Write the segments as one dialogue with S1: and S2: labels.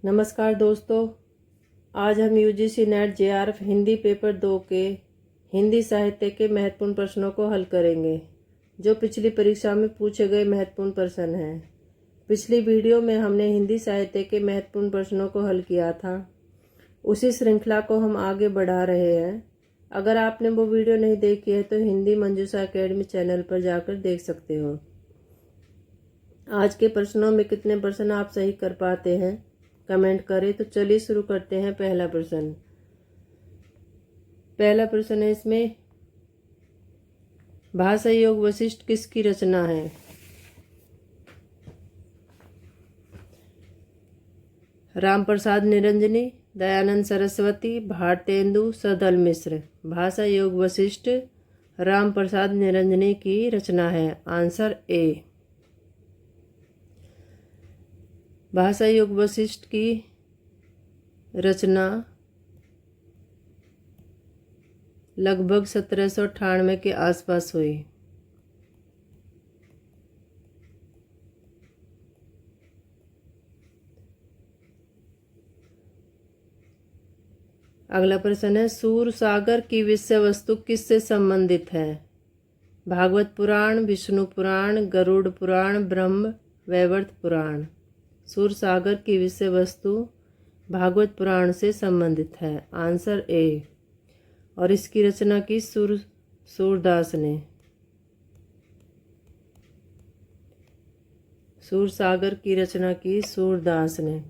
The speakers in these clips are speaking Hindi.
S1: नमस्कार दोस्तों, आज हम UGC net JRF Hindi paper 2 के हिंदी साहित्य के महत्वपूर्ण प्रश्नों को हल करेंगे, जो पिछली परीक्षा में पूछे गए महत्वपूर्ण प्रश्न हैं। पिछली वीडियो में हमने हिंदी साहित्य के महत्वपूर्ण प्रश्नों को हल किया था। उसी श्रृंखला को हम आगे बढ़ा रहे हैं। अगर आपने वो वीडियो नहीं देखी है तो हिंदी मंजूषा एकेडमी चैनल पर जाकर देख सकते हो। आज के प्रश्नों में कितने प्रश्न आप सही कर पाते हैं कमेंट करें। तो चलिए शुरू करते हैं। पहला प्रश्न है इसमें, भाषा योग वशिष्ठ किसकी रचना है? राम प्रसाद निरंजनी, दयानंद सरस्वती, भारतेंदु सदल मिश्र। भाषा योग वशिष्ठ राम प्रसाद निरंजनी की रचना है। आंसर ए। भाषा योग वशिष्ठ की रचना लगभग 1798 के आसपास हुई। अगला प्रश्न है, सूर सागर की विषय वस्तु किससे संबंधित है? भागवत पुराण, विष्णु पुराण, गरुड़ पुराण, ब्रह्म वैवर्त पुराण। सूर सागर की विषय वस्तु भागवत पुराण से संबंधित है। आंसर ए। और इसकी रचना की सूरदास ने। सूर सागर की रचना की सूरदास ने।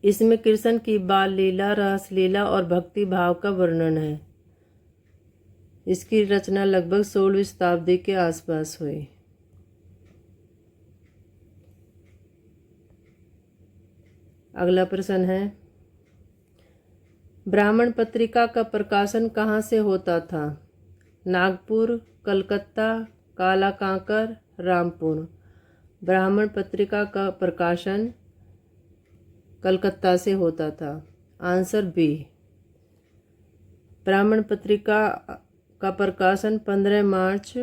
S1: इसमें कृष्ण की बाल लीला, रास लीला और भक्ति भाव का वर्णन है। इसकी रचना लगभग 16वीं शताब्दी के आसपास हुई। अगला प्रश्न है, ब्राह्मण पत्रिका का प्रकाशन कहाँ से होता था? नागपुर, कलकत्ता, काला कांकर, रामपुर। ब्राह्मण पत्रिका का प्रकाशन कलकत्ता से होता था। Answer B. ब्राह्मण पत्रिका का प्रकाशन 15 मार्च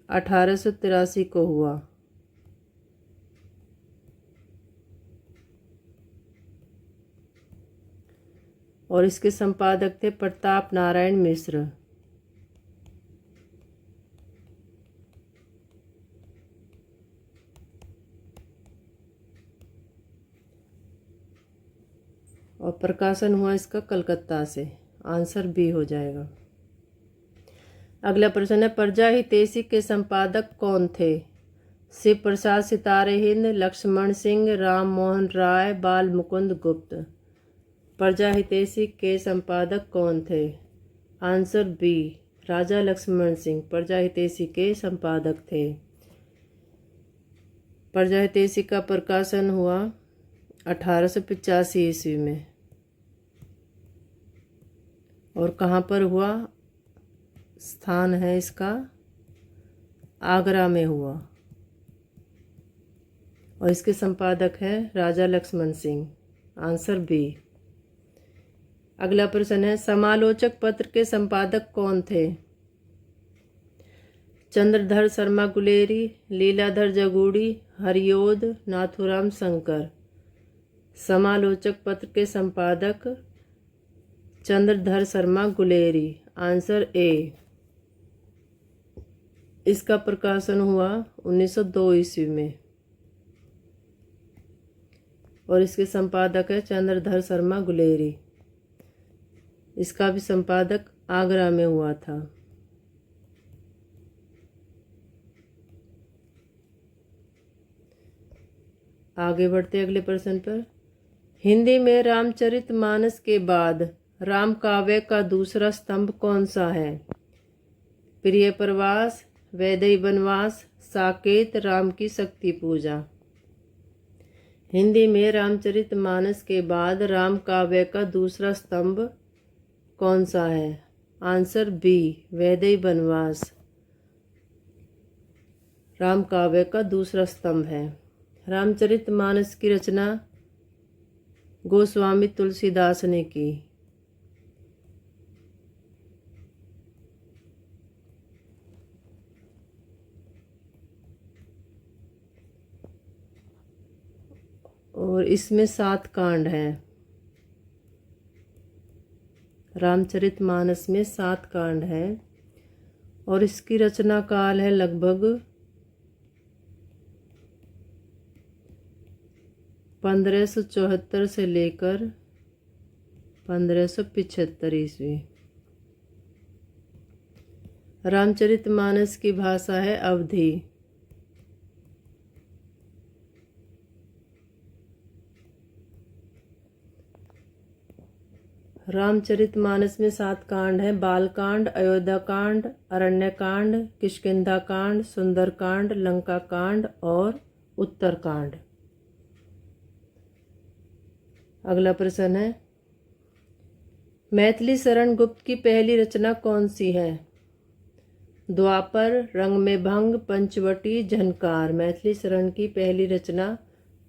S1: 1883 को हुआ। और इसके संपादक थे प्रताप नारायण मिश्र। और प्रकाशन हुआ इसका कलकत्ता से। आंसर बी हो जाएगा। अगला प्रश्न है, प्रजा हितैषी के संपादक कौन थे? शिव प्रसाद सितारे हिंद, लक्ष्मण सिंह, राम मोहन राय, बाल मुकुंद गुप्त। प्रजा हितैषी के संपादक कौन थे? आंसर बी, राजा लक्ष्मण सिंह प्रजा हितैषी के संपादक थे। प्रजा हितैषी का प्रकाशन हुआ 1885 ईस्वी में। और कहाँ पर हुआ? स्थान है इसका आगरा में हुआ। और इसके संपादक है राजा लक्ष्मण सिंह। Answer B. अगला प्रश्न है, समालोचक पत्र के संपादक कौन थे? चंद्रधर शर्मा गुलेरी, लीलाधर जगूड़ी, हरियोध, नाथुराम शंकर। समालोचक पत्र के संपादक चंद्रधर शर्मा गुलेरी। Answer A. इसका प्रकाशन हुआ 1902 ईस्वी में। और इसके संपादक है चंद्रधर शर्मा गुलेरी। इसका भी संपादक आगरा में हुआ था। आगे बढ़ते अगले प्रश्न पर। हिंदी में रामचरितमानस के बाद राम काव्य का दूसरा स्तंभ कौन सा है? प्रिय प्रवास, वैदेही वनवास, साकेत, राम की शक्ति पूजा। हिंदी में रामचरितमानस के बाद राम काव्य का दूसरा स्तंभ कौन सा है? आंसर बी, वैदेही वनवास राम काव्य का दूसरा स्तंभ है। रामचरितमानस की रचना गोस्वामी तुलसीदास ने की। और इसमें 7 कांड हैं। रामचरितमानस में 7 कांड हैं और इसकी रचना काल है लगभग 1574 से लेकर 1575 ईस्वी। रामचरितमानस की भाषा है अवधी। रामचरितमानस में 7 कांड हैं। बालकांड, अयोध्याकांड, अरण्यकांड, किष्किंधाकांड, सुंदरकांड, लंकाकांड और उत्तरकांड। अगला प्रश्न है, मैथिली शरण गुप्त की पहली रचना कौन सी है? द्वापर, रंग में भंग, पंचवटी, झनकार। मैथिली शरण की पहली रचना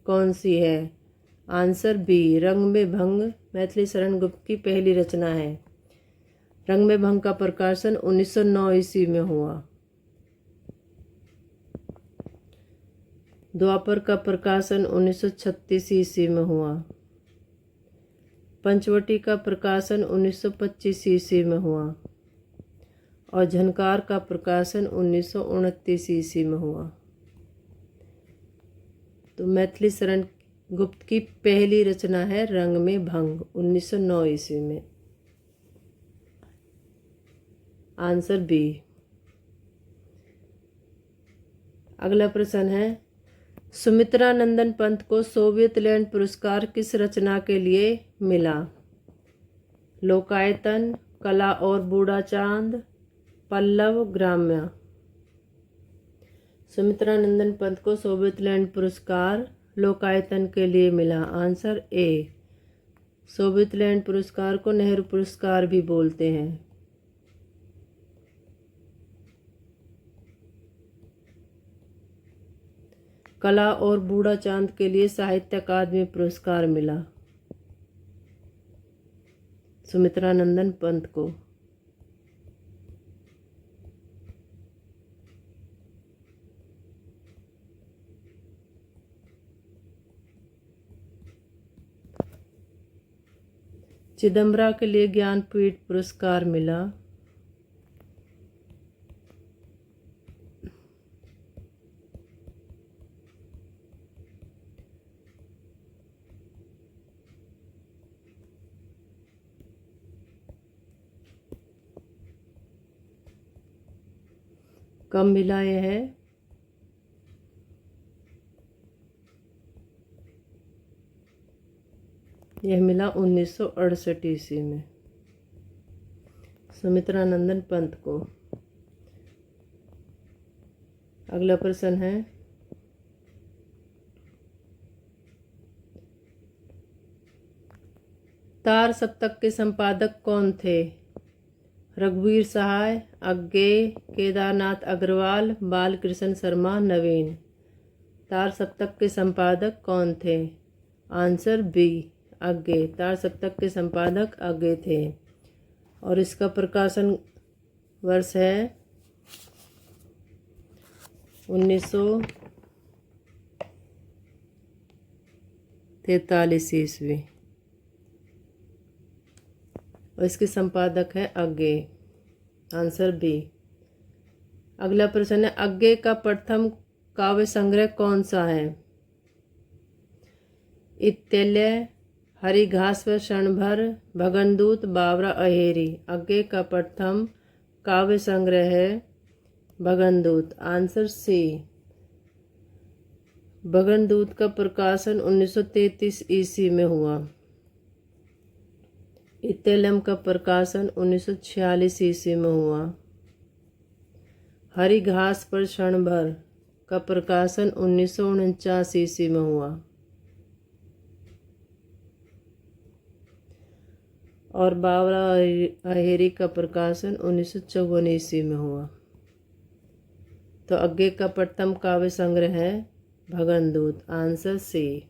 S1: कौन सी है? आंसर बी, रंग में भंग मैथिली शरण गुप्त की पहली रचना है। रंग में भंग का प्रकाशन 1909 ईस्वी में हुआ। द्वापर का प्रकाशन 1936 ईस्वी में हुआ। पंचवटी का प्रकाशन 1925 ईस्वी में हुआ और झनकार का प्रकाशन 1929 ईस्वी में हुआ। तो मैथिली शरण गुप्त की पहली रचना है रंग में भंग 1909 ईस्वी में। Answer B. अगला प्रश्न है, सुमित्रा नंदन पंत को सोवियत लैंड पुरस्कार किस रचना के लिए मिला? लोकायतन, कला और बूढ़ा चांद, पल्लव, ग्राम्य। सुमित्रा नंदन पंत को सोवियत लैंड पुरस्कार लोकायतन के लिए मिला। Answer A. सोवियत लैंड पुरस्कार को नेहरू पुरस्कार भी बोलते हैं। कला और बूढ़ा चांद के लिए साहित्य अकादमी पुरस्कार मिला सुमित्रा नंदन पंत को। चिदम्बरा के लिए ज्ञानपीठ पुरस्कार मिला। कब मिला यह है? यह मिला 1968 ईस्वी में सुमित्रा नंदन पंत को। अगला प्रश्न है, तार सप्तक के संपादक कौन थे? रघुवीर सहाय, अज्ञे, केदारनाथ अग्रवाल, बालकृष्ण शर्मा, नवीन। तार सप्तक के संपादक कौन थे? Answer B, Agyeya. तार सप्तक के संपादक अज्ञे थे और इसका प्रकाशन वर्ष है 1943 ईस्वी और इसके संपादक है अज्ञे। Answer B. अगला प्रश्न है, अज्ञे का प्रथम काव्य संग्रह कौन सा है? इत्तल्य, हरि घास पर क्षणभर, भगनदूत, बावरा, अहेरी। अज्ञे का प्रथम काव्य संग्रह है भगनदूत। Answer C. भगनदूत का प्रकाशन 1933 ईस्वी में हुआ। इत्तल्यम का प्रकाशन 1946 ईस्वी में हुआ। हरि घास पर क्षणभर का प्रकाशन 1949 ईस्वी में हुआ और बावरा अहेरी का प्रकाशन 1954 ईस्वी में हुआ। तो अज्ञे का प्रथम काव्य संग्रह है भगनदूत। Answer C.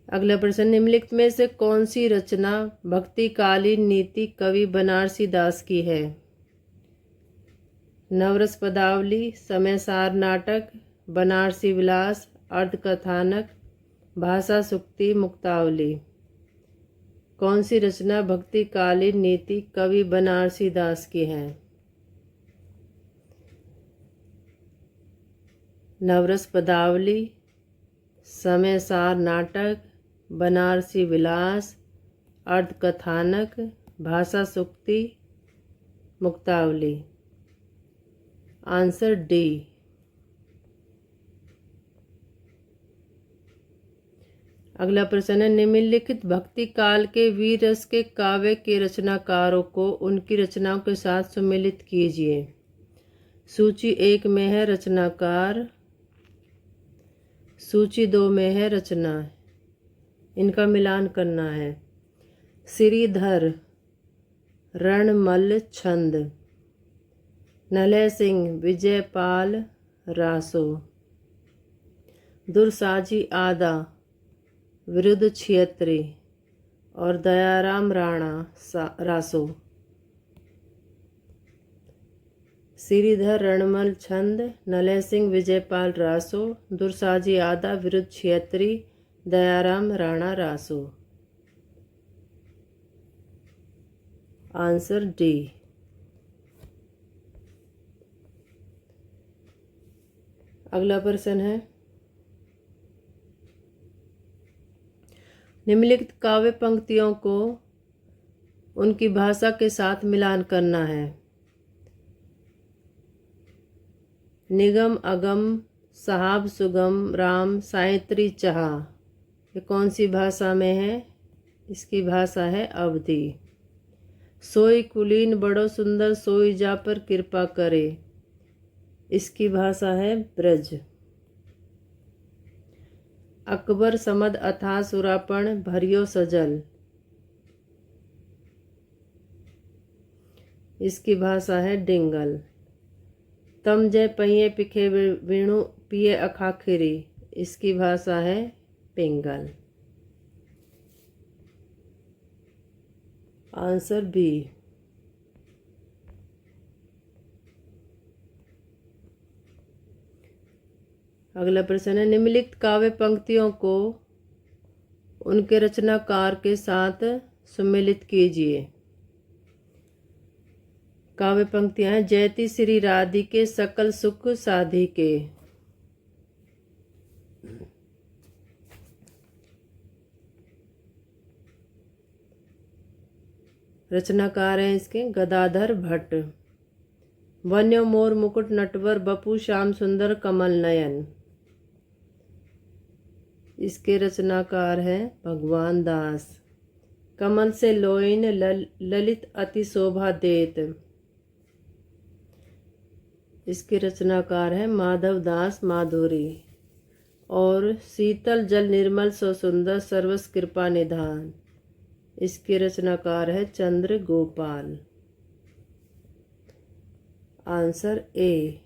S1: अगला प्रश्न, निम्नलिखित में से कौन सी रचना भक्तिकालीन नीति कवि बनारसी दास की है? नवरस पदावली, समय सार नाटक, बनारसी विलास, अर्धकथानक, भाषा सुक्ति, मुक्तावली। कौन सी रचना भक्तिकालीन नीति कवि बनारसी दास की है? नवरस पदावली, समय सार नाटक, बनारसी विलास, अर्धकथानक, भाषा सुक्ति, मुक्तावली। Answer D. अगला प्रश्न है, निम्नलिखित भक्ति काल के वीर रस के काव्य के रचनाकारों को उनकी रचनाओं के साथ सम्मिलित कीजिए। सूची 1 में है रचनाकार, सूची 2 में है रचना, इनका मिलान करना है। श्रीधर रणमल छंद, नलय सिंह विजयपाल रासो, दुरसाजी आदा विरुद्ध छियत्री और दयाराम राणा रासो। श्रीधर रणमल छंद, नलय सिंह विजयपाल रासो, दुरसाजी आदा विरुद्ध छियत्री, दयाराम राणा रासो। Answer D. अगला प्रश्न है, निम्नलिखित काव्य पंक्तियों को उनकी भाषा के साथ मिलान करना है। निगम अगम साहब सुगम राम साहित्री चाह, ये कौन सी भाषा में है? इसकी भाषा है अवधी। सोई कुलीन बड़ो सुंदर सोई जा पर कृपा करे, इसकी भाषा है ब्रज। अकबर समद अथा सुरापण भरियो सजल, इसकी भाषा है डिंगल। तम जय पहिए पिखे वीणु पिए अखाखिरी, इसकी भाषा है पिंगल। Answer B. अगला प्रश्न है, निम्नलिखित काव्य पंक्तियों को उनके रचनाकार के साथ सम्मिलित कीजिए। काव्य पंक्तियां हैं, जयति श्री राधिके सकल सुख साधिके, रचनाकार हैं इसके गदाधर भट्ट। वन्य मोर मुकुट नटवर बपू श्याम सुंदर कमल नयन, इसके रचनाकार हैं भगवान दास। कमल से लोइन ललित अति शोभा देत, इसके रचनाकार हैं माधव दास माधुरी। और शीतल जल निर्मल सो सुंदर सर्वस कृपा निधान, इसके रचनाकार है चंद्र गोपाल। Answer A.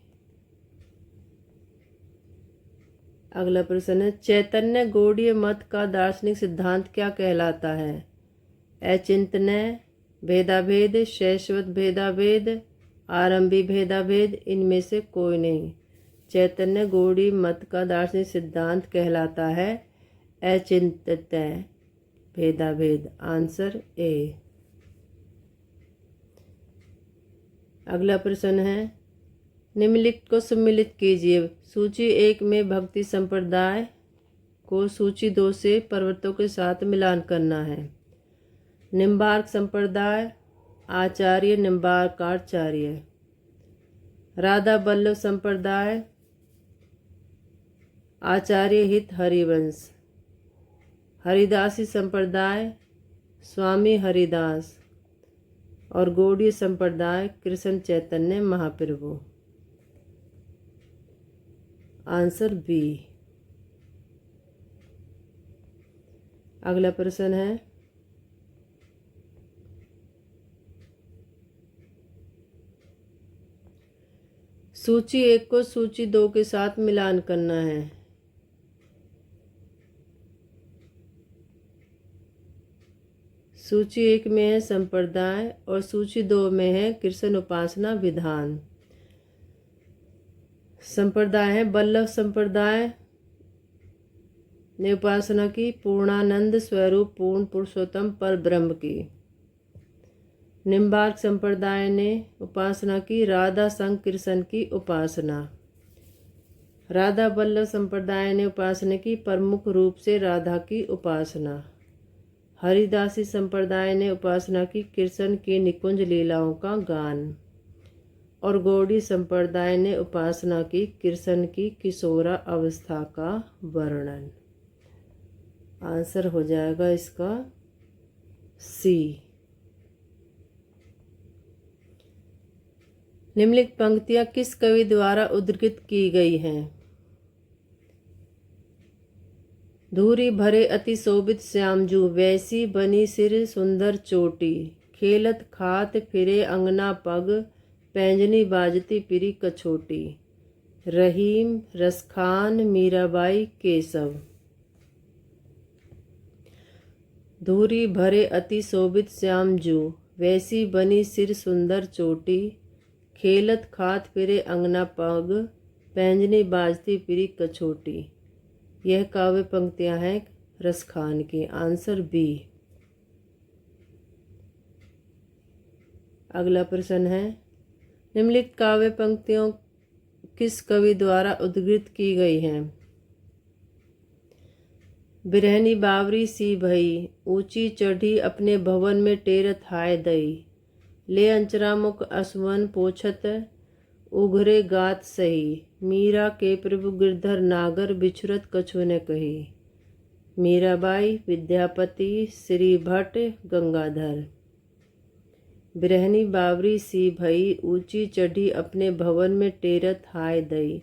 S1: अगला प्रश्न है, चैतन्य गौड़ीय मत का दार्शनिक सिद्धांत क्या कहलाता है? अचिंतनय भेदाभेद, शैश्वत भेदाभेद, आरंभी भेदाभेद, इनमें से कोई नहीं। चैतन्य गौड़ीय मत का दार्शनिक सिद्धांत कहलाता है अचिंतनय भेदाभेद। Answer A. अगला प्रश्न है, निम्नलिखित को सम्मिलित कीजिए। सूची 1 में भक्ति संप्रदाय को सूची 2 से पर्वतों के साथ मिलान करना है। निम्बार्क संप्रदाय आचार्य निम्बार्काचार्य, राधा बल्लभ संप्रदाय आचार्य हित हरिवंश, हरिदासी संप्रदाय स्वामी हरिदास और गौड़ीय संप्रदाय कृष्ण चैतन्य महाप्रभु। Answer B. अगला प्रश्न है, सूची 1 को सूची 2 के साथ मिलान करना है। सूची 1 में है संप्रदाय और सूची 2 में है कृष्ण उपासना विधान। संप्रदाय है बल्लभ संप्रदाय ने उपासना की पूर्णानंद स्वरूप पूर्ण पुरुषोत्तम पर ब्रह्म की। निम्बार्क संप्रदाय ने उपासना की राधा संग कृष्ण की उपासना। राधा वल्लभ संप्रदाय ने उपासना की प्रमुख रूप से राधा की उपासना। हरिदासी संप्रदाय ने उपासना की कृष्ण की निकुंज लीलाओं का गान। और गौड़ी संप्रदाय ने उपासना की कृष्ण की किशोरा अवस्था का वर्णन। आंसर हो जाएगा इसका सी। निम्नलिखित पंक्तियां किस कवि द्वारा उद्धृत की गई हैं? धूरी भरे अति शोभित श्यामजू, वैसी बनी सिर सुंदर चोटी, खेलत खात फिरे अंगना पग, पैंजनी बाजती पिरी कछोटी। रहीम, रसखान, मीराबाई, केशव। धूरी भरे अति शोभित श्यामजू, वैसी बनी सिर सुंदर चोटी, खेलत खात फिरे अंगना पग, पैंजनी बाजती पिरी कछोटी। यह काव्य पंक्तियां हैं रसखान की। Answer B. अगला प्रश्न है, निम्नलिखित काव्य पंक्तियों किस कवि द्वारा उद्धृत की गई हैं? बिरहनी बावरी सी भई, ऊंची चढ़ी अपने भवन में टेरत हाय दई, ले अंचरा मुख असवन पोछत, उघरे गात सही, मीरा के प्रभु गिरधर नागर, बिछुरत कछु ने कही। मीराबाई, विद्यापति, श्री भट्ट, गंगाधर। बिरहनी बावरी सी भई, ऊंची चढ़ी अपने भवन में टेरत हाय दई,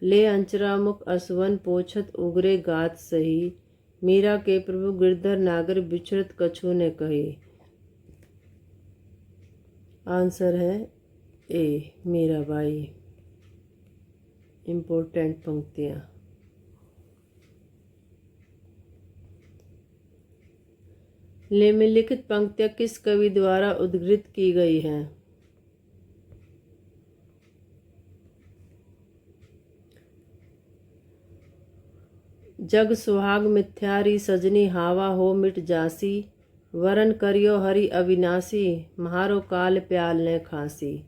S1: ले अंचरा मुख असवन पोछत, उगरे गात सही, मीरा के प्रभु गिरधर नागर, बिछुरत कछु ने कही। आंसर है ए, मीराबाई। इम्पोर्टेंट पंक्तियां। निम्नलिखित पंक्तियां किस कवि द्वारा उद्धृत की गई हैं? जग सुहाग मिथ्यारी सजनी, हावा हो मिट जासी, वरन करियो हरि अविनाशी, म्हारो काल प्याल ने खासी।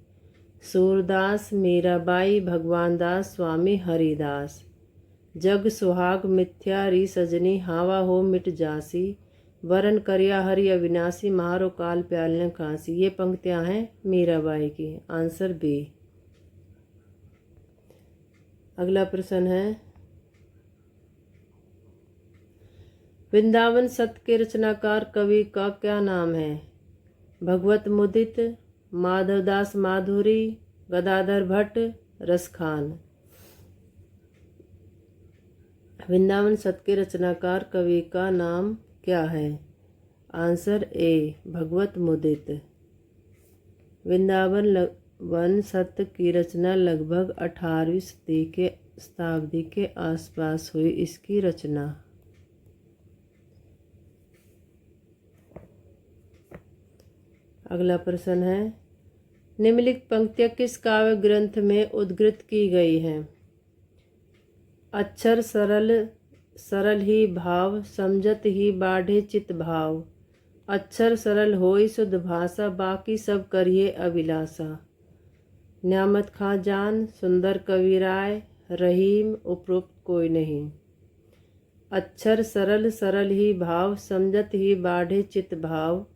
S1: सूरदास, मीराबाई, भगवान दास, स्वामी हरिदास। जग सुहाग मिथ्या री सजनी, हावा हो मिट जासी, वरन करिया हरि अविनाशी, म्हारो काल प्याल ने खासी। ये पंक्तियां हैं मीराबाई की। Answer B. अगला प्रश्न है, वृंदावन सत के रचनाकार कवि का क्या नाम है? भगवत मुदित, माधवदास माधुरी, गदाधर भट्ट, रसखान। वृंदावन सत के रचनाकार कवि का नाम क्या है? Answer A, Bhagwat Mudit. वृंदावन वन सत की रचना लगभग 18वीं शताब्दी के आसपास हुई। इसकी रचना। अगला प्रश्न है, निम्नलिखित पंक्तियां किस काव्य ग्रंथ में उद्धृत की गई हैं? अक्षर सरल सरल ही भाव, समझत ही बाढ़े चित भाव, अक्षर सरल होई शुद्ध भाषा, बाकी सब करिए अभिलाषा। न्यामत खां जान, सुंदर कविराय, रहीम, उपरोक्त कोई नहीं। अक्षर सरल सरल ही भाव, समझत ही बाढ़े चित भाव,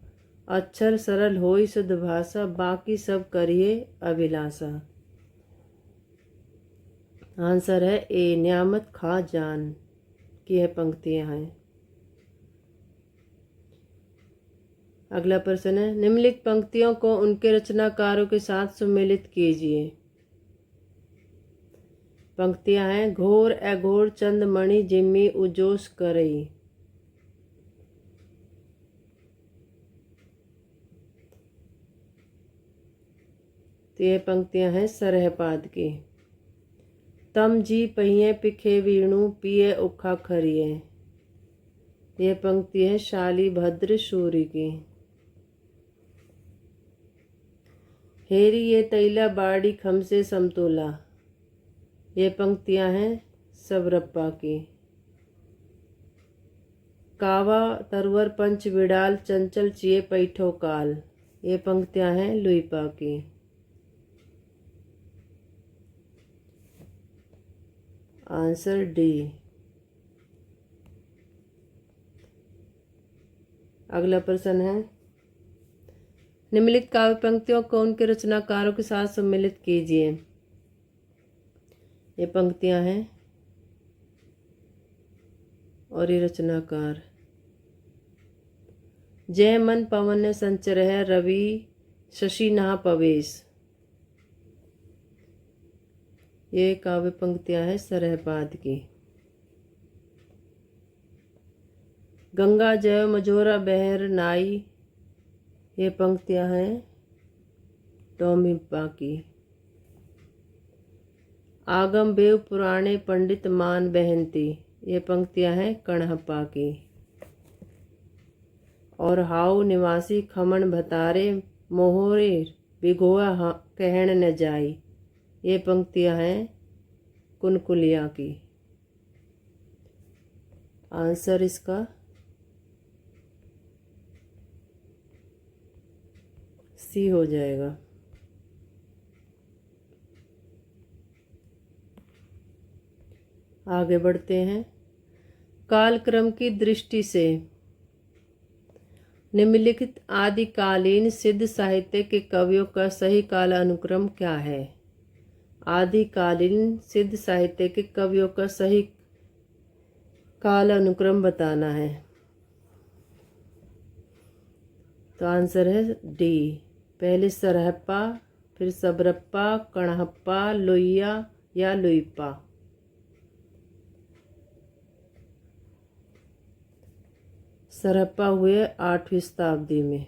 S1: अक्षर सरल होई शुद्ध भाषा, बाकी सब करिए अभिलाषा। आंसर है ए, न्यामत खां जान की यह पंक्तियां हैं। अगला प्रश्न है, निम्नलिखित पंक्तियों को उनके रचनाकारों के साथ सम्मिलित कीजिए। पंक्तियां हैं, घोर अघोर चंदमणि, जिम्मी उजोस करई। तो ये पंक्तियां हैं सरहपाद की। तम जी पहिए पिखे वीणु, पिए उखा खरिए। यह पंक्ति है शाली भद्र सूरी की। हेरी ये तैला बाड़ी खमसे समतोला। ये पंक्तियां हैं सबरप्पा की। कावा तरवर पंच विडाल चंचल चिए पैठो काल। ये पंक्तियां हैं लुईपा की। Answer D. अगला प्रश्न है, निम्नलिखित काव्य पंक्तियों को उनके रचनाकारों के साथ सम्मिलित कीजिए। ये पंक्तियां हैं और ये रचनाकार। जय मन पवन ने संचर है, रवि शशि नहा पवेश। ये काव्य पंक्तियां हैं सरहपाद की। गंगा जय मझोरा बहर नाई। ये पंक्तियां हैं टॉमिपा की। आगम बेव पुराणे पंडित मान बहनती। ये पंक्तियां हैं कणहप्पा की। और हाउ निवासी खमन भतारे मोहरे भिगोआ कहण न जाई। ये पंक्तियां हैं कुनकुलिया की। आंसर इसका सी हो जाएगा। आगे बढ़ते हैं। कालक्रम की दृष्टि से निम्नलिखित आदिकालीन सिद्ध साहित्य के कवियों का सही काल अनुक्रम क्या है? आदिकालीन सिद्ध साहित्य के कवियों का सही काल अनुक्रम बताना है। तो आंसर है डी। पहले सरहप्पा, फिर सबरप्पा, कणहप्पा, लोहिया या लुईपा। सरहप्पा हुए 8वीं शताब्दी में,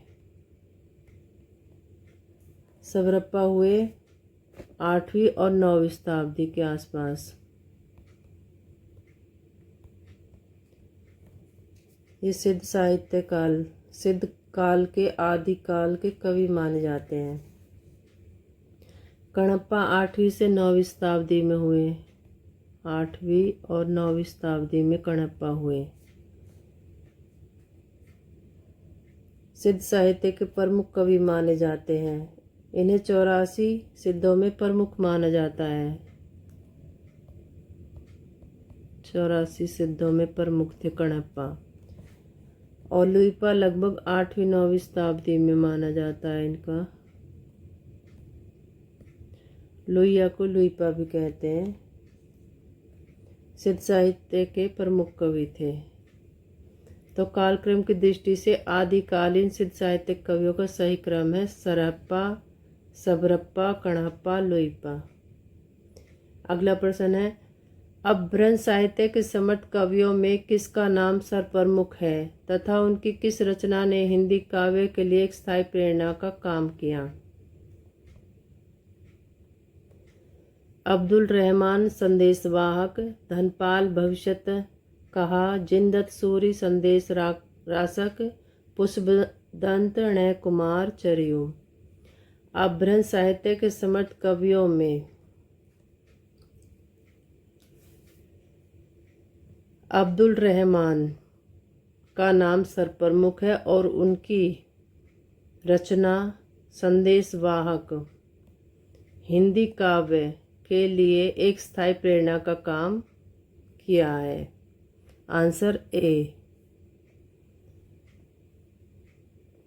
S1: सबरप्पा हुए 8वीं और 9वीं शताब्दी के आसपास। ये सिद्ध साहित्य काल, सिद्ध काल के आदि काल के कवि माने जाते हैं। कणप्पा 8वीं से 9वीं शताब्दी में हुए। 8वीं और 9वीं शताब्दी में कणप्पा हुए। सिद्ध साहित्य के प्रमुख कवि माने जाते हैं। इन्हें 84 सिद्धों में प्रमुख माना जाता है। 84 सिद्धों में प्रमुख थे कणप्पा। और लुईपा लगभग 8वीं-9वीं शताब्दी में माना जाता है इनका। लोहिया को लुईपा भी कहते हैं। सिद्ध साहित्य के प्रमुख कवि थे। तो कालक्रम की दृष्टि से आदिकालीन सिद्ध साहित्य कवियों का सही क्रम है सरहप्पा, सबरप्पा, कणहप्पा, लुईपा। अगला प्रश्न है, अपभ्रंश साहित्य के समर्थ कवियों में किसका नाम सर्वप्रमुख है तथा उनकी किस रचना ने हिंदी काव्य के लिए एक स्थायी प्रेरणा का काम किया? अब्दुल रहमान संदेशवाहक, धनपाल भविष्यत कहा, जिनदत्त सूरी संदेश रासक, पुष्पदंत ण कुमार चरियो। अपभ्रंश साहित्य के समर्थ कवियों में अब्दुल रहमान का नाम सर्वप्रमुख है और उनकी रचना संदेशवाहक हिंदी काव्य के लिए एक स्थायी प्रेरणा का काम किया है। Answer A.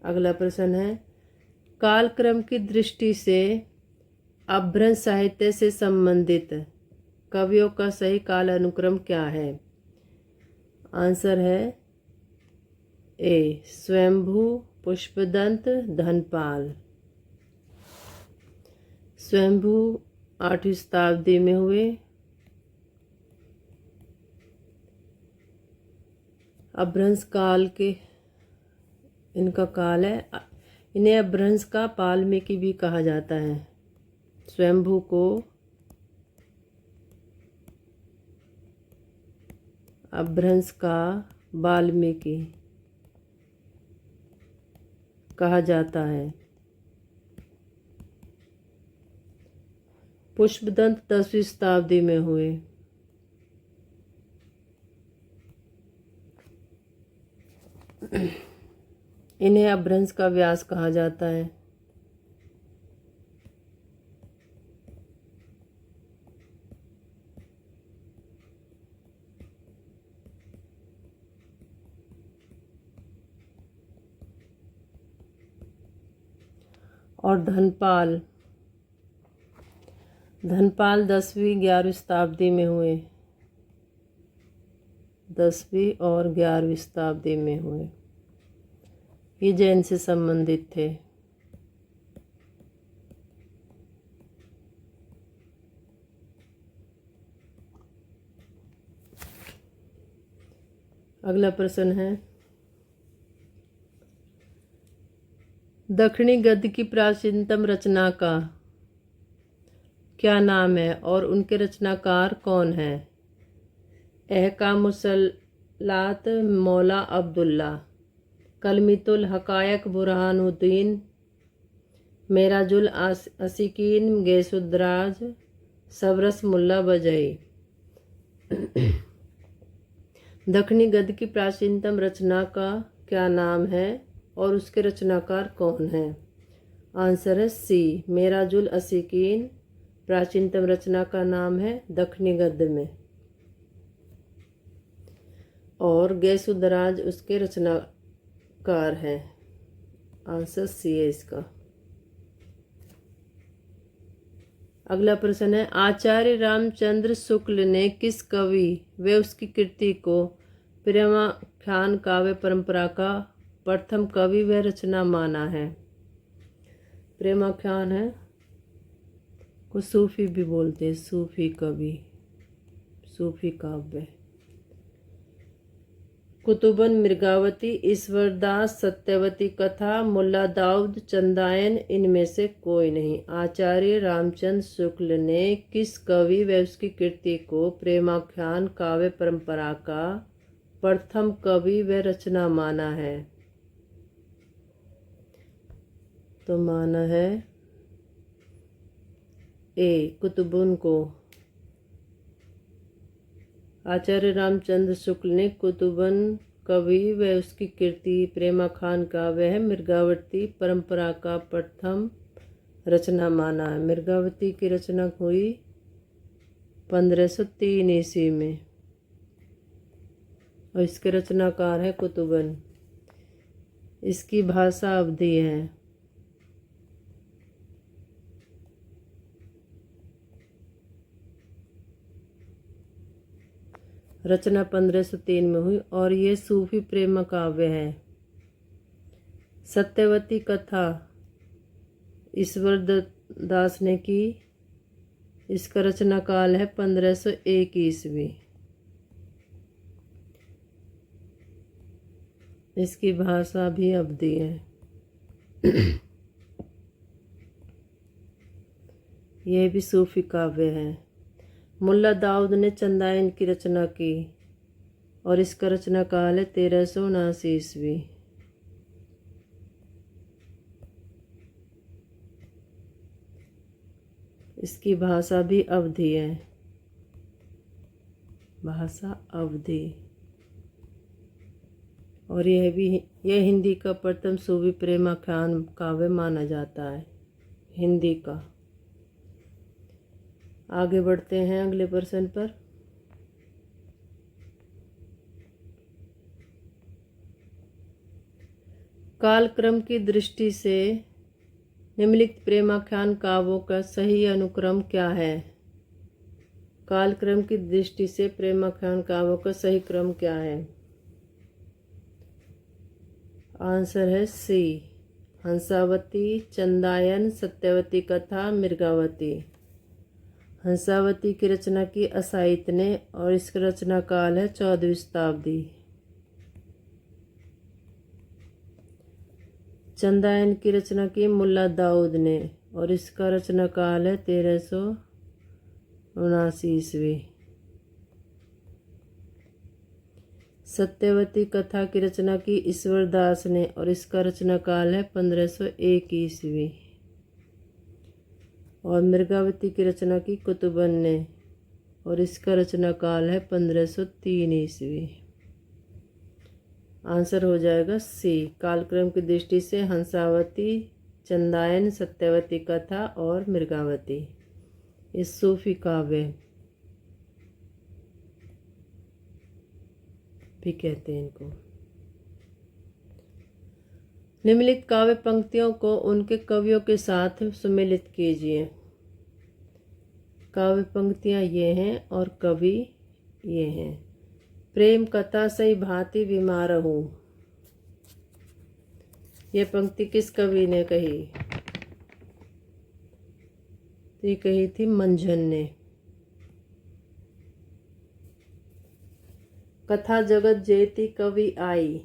S1: अगला प्रश्न है, कालक्रम की दृष्टि से अपभ्रंश साहित्य से संबंधित कवियों का सही काल अनुक्रम क्या है? आंसर है ए, स्वयंभू, पुष्पदंत, धनपाल। स्वयंभू 8वीं शताब्दी में हुए। अपभ्रंश काल के इनका काल है। इन्हें अपभ्रंश का वाल्मीकि भी कहा जाता है। स्वयंभू को अपभ्रंश का वाल्मीकि कहा जाता है। पुष्पदंत 10वीं शताब्दी में हुए। इन्हें अपभ्रंश का व्यास कहा जाता है। और धनपाल 10वीं-11वीं शताब्दी में हुए। 10वीं और 11वीं शताब्दी में हुए। ये जैन से संबंधित थे। अगला प्रश्न है, दक्षिणी गद्य की प्राचीनतम रचना का क्या नाम है और उनके रचनाकार कौन है? मुसल्लात मौला अब्दुल्ला, कलमीतुल हकायक बुरहानुद्दीन, मेराजुल असीकीन गैसुद्राज, सबरस मुल्ला बजई। दक्षिणी गद्य की प्राचीनतम रचना का क्या नाम है और उसके रचनाकार कौन है? आंसर है सी, मेराजुल असीकीन प्राचीनतम रचना का नाम है दक्षिणी गद्य में, और गैसुद्राज उसके रचनाकार हैं। आंसर सी है इसका। अगला प्रश्न है, आचार्य रामचंद्र शुक्ल ने किस कवि व उसकी कृति को प्रेमाख्यान काव्य परंपरा का प्रथम कवि व रचना माना है? प्रेमाख्यान है को सूफी भी बोलते हैं, सूफी कवि, सूफी काव्य। कुतुबन मृगावती, ईश्वरदास, सत्यवती कथा, मुल्ला दाऊद, चंदायन, इनमें से कोई नहीं। आचार्य रामचंद्र शुक्ल ने किस कवि व उसकी कृति को प्रेमाख्यान काव्य परंपरा का प्रथम कवि व रचना माना है? तो माना है ए, कुतुबुन को। आचार्य रामचंद्र शुक्ल ने कुतुबन कवि व उसकी कृति प्रेमाख्यान का वह मृगावती परंपरा का प्रथम रचना माना है। मृगावती की रचना हुई 1503 ईस्वी में और इसके रचनाकार है कुतुबन। इसकी भाषा अवधी है। रचना 1503 में हुई और ये सूफी प्रेम काव्य है। सत्यवती कथा ईश्वर दास ने की। इसका रचना काल है 1501 ईस्वी। इसकी भाषा भी अवधी है। यह भी सूफी काव्य है। मुल्ला दाऊद ने चंदायन की रचना की और इसका रचना काल है 1379 ईस्वी। इसकी भाषा भी अवधी है। भाषा अवधी। और यह हिंदी का प्रथम सूफी प्रेमाख्यान काव्य माना जाता है, हिंदी का। आगे बढ़ते हैं अगले प्रश्न पर। कालक्रम की दृष्टि से निम्नलिखित प्रेमाख्यान काव्यों का सही अनुक्रम क्या है? कालक्रम की दृष्टि से प्रेमाख्यान काव्यों का सही क्रम क्या है? आंसर है सी, हंसावती, चंदायन, सत्यवती कथा, मृगावती। हंसावती की रचना की असाहित ने और इसका रचना काल है 14वीं शताब्दी। चंदायन की रचना की मुल्ला दाऊद ने और इसका रचना काल है 1379 ईस्वी। सत्यवती कथा की रचना की ईश्वर दास ने और इसका रचना काल है 1501 ईस्वी। और मृगावती की रचना की कुतुबन ने और इसका रचना काल है 1503 ईस्वी। आंसर हो जाएगा सी। कालक्रम की दृष्टि से हंसावती, चंदायन, सत्यवती कथा और मृगावती ये सूफी काव्य भी कहते हैं इनको। निम्नलिखित काव्य पंक्तियों को उनके कवियों के साथ सुमेलित कीजिए। काव्य पंक्तियां ये हैं और कवि ये हैं। प्रेम कथा सही भांति बीमार हूँ, ये पंक्ति किस कवि ने कही? तो ये कही थी मंझन ने। कथा जगत जेती कवि आई,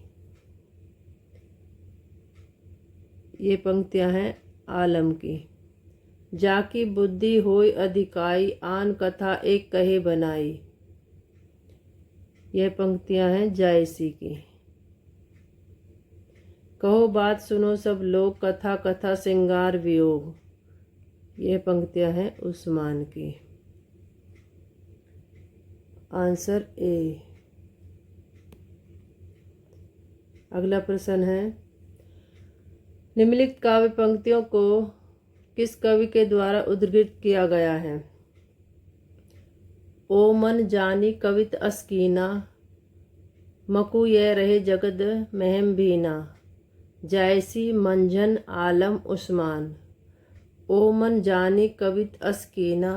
S1: ये पंक्तियां हैं आलम की। जाकी बुद्धि होय अधिकाई, आन कथा एक कहे बनाई, यह पंक्तियां हैं जायसी की। कहो बात सुनो सब लोग, कथा कथा सिंगार वियोग, यह पंक्तियां हैं उस्मान की। Answer A. अगला प्रश्न है, निम्नलिखित काव्य पंक्तियों को किस कवि के द्वारा उद्धृत किया गया है? ओ मन जानी कवित अस्कीना, मकु यह रहे जगद महम भीना, जायसी मंझन आलम उस्मान। ओ मन जानी कवित अस्कीना,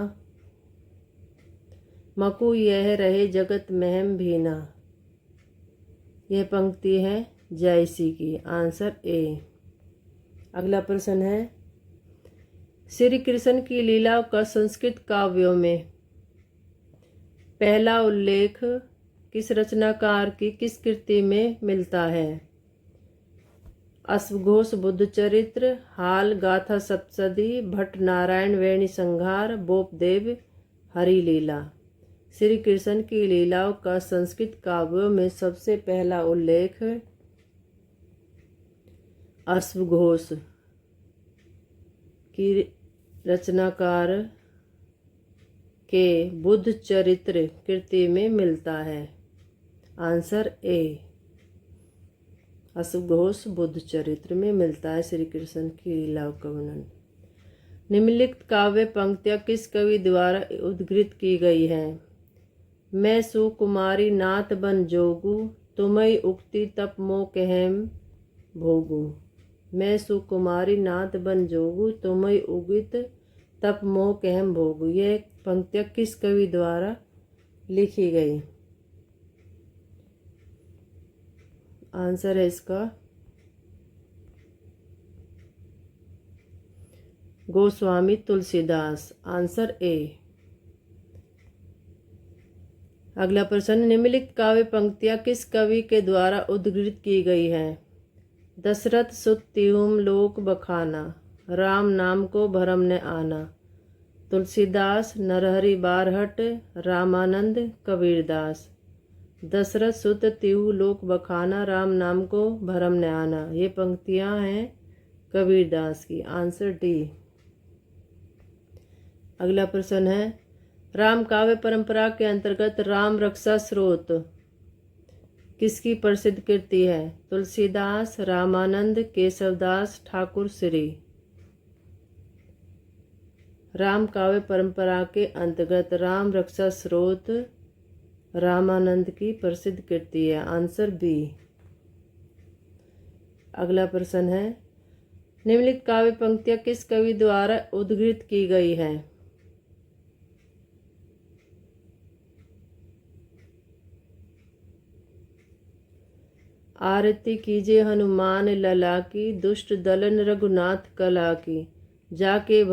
S1: मकु यह रहे जगत महम भीना, यह पंक्ति है जायसी की। Answer A. अगला प्रश्न है, श्री कृष्ण की लीला का संस्कृत काव्यों में पहला उल्लेख किस रचनाकार की किस कृति में मिलता है? अश्वघोष बुद्धचरित्र, हाल गाथा सप्तशती, भट्ट नारायण वेणी संहार, बोपदेव हरिलीला। श्री कृष्ण की लीलाओं का संस्कृत काव्यों में सबसे पहला उल्लेख अश्वघोष की रचनाकार के बुद्ध चरित्र कृति में मिलता है। आंसर ए। अश्वघोष बुद्ध चरित्र में मिलता है श्री कृष्ण की लीलाओं का वर्णन। निम्नलिखित काव्य पंक्तियां किस कवि द्वारा उद्धृत की गई हैं? मैं सुकुमारी नाथ बन जोगू, तुम्हें उक्ति तप मो कहम भोगू। मैं सुकुमारी नाथ बन जोगू, तुम्हें उगित तप मोह कहम भोगू, यह पंक्तियां किस कवि द्वारा लिखी गई? आंसर है इसका गोस्वामी तुलसीदास। Answer A. अगला प्रश्न, निम्नलिखित काव्य पंक्तियां किस कवि के द्वारा उद्धृत की गई हैं? दशरथ सुत तिहुम लोक बखाना, राम नाम को भरम न आना। तुलसीदास, नरहरि बारहट, रामानंद, कबीरदास। दशरथ सुत तिहु लोक बखाना, राम नाम को भरम न आना, ये पंक्तियां हैं कबीरदास की। Answer D. अगला प्रश्न है, राम काव्य परंपरा के अंतर्गत राम रक्षा स्रोत किसकी प्रसिद्ध कृति है? तुलसीदास, रामानंद, केशवदास, ठाकुर श्री। राम काव्य परंपरा के अंतर्गत राम रक्षा स्रोत रामानंद की प्रसिद्ध कृति है। Answer B. अगला प्रश्न है, निम्नलिखित काव्य पंक्तियां किस कवि द्वारा उद्धृत की गई है? आरती कीजिए हनुमान लला की, दुष्ट दलन रघुनाथ कला की। जाके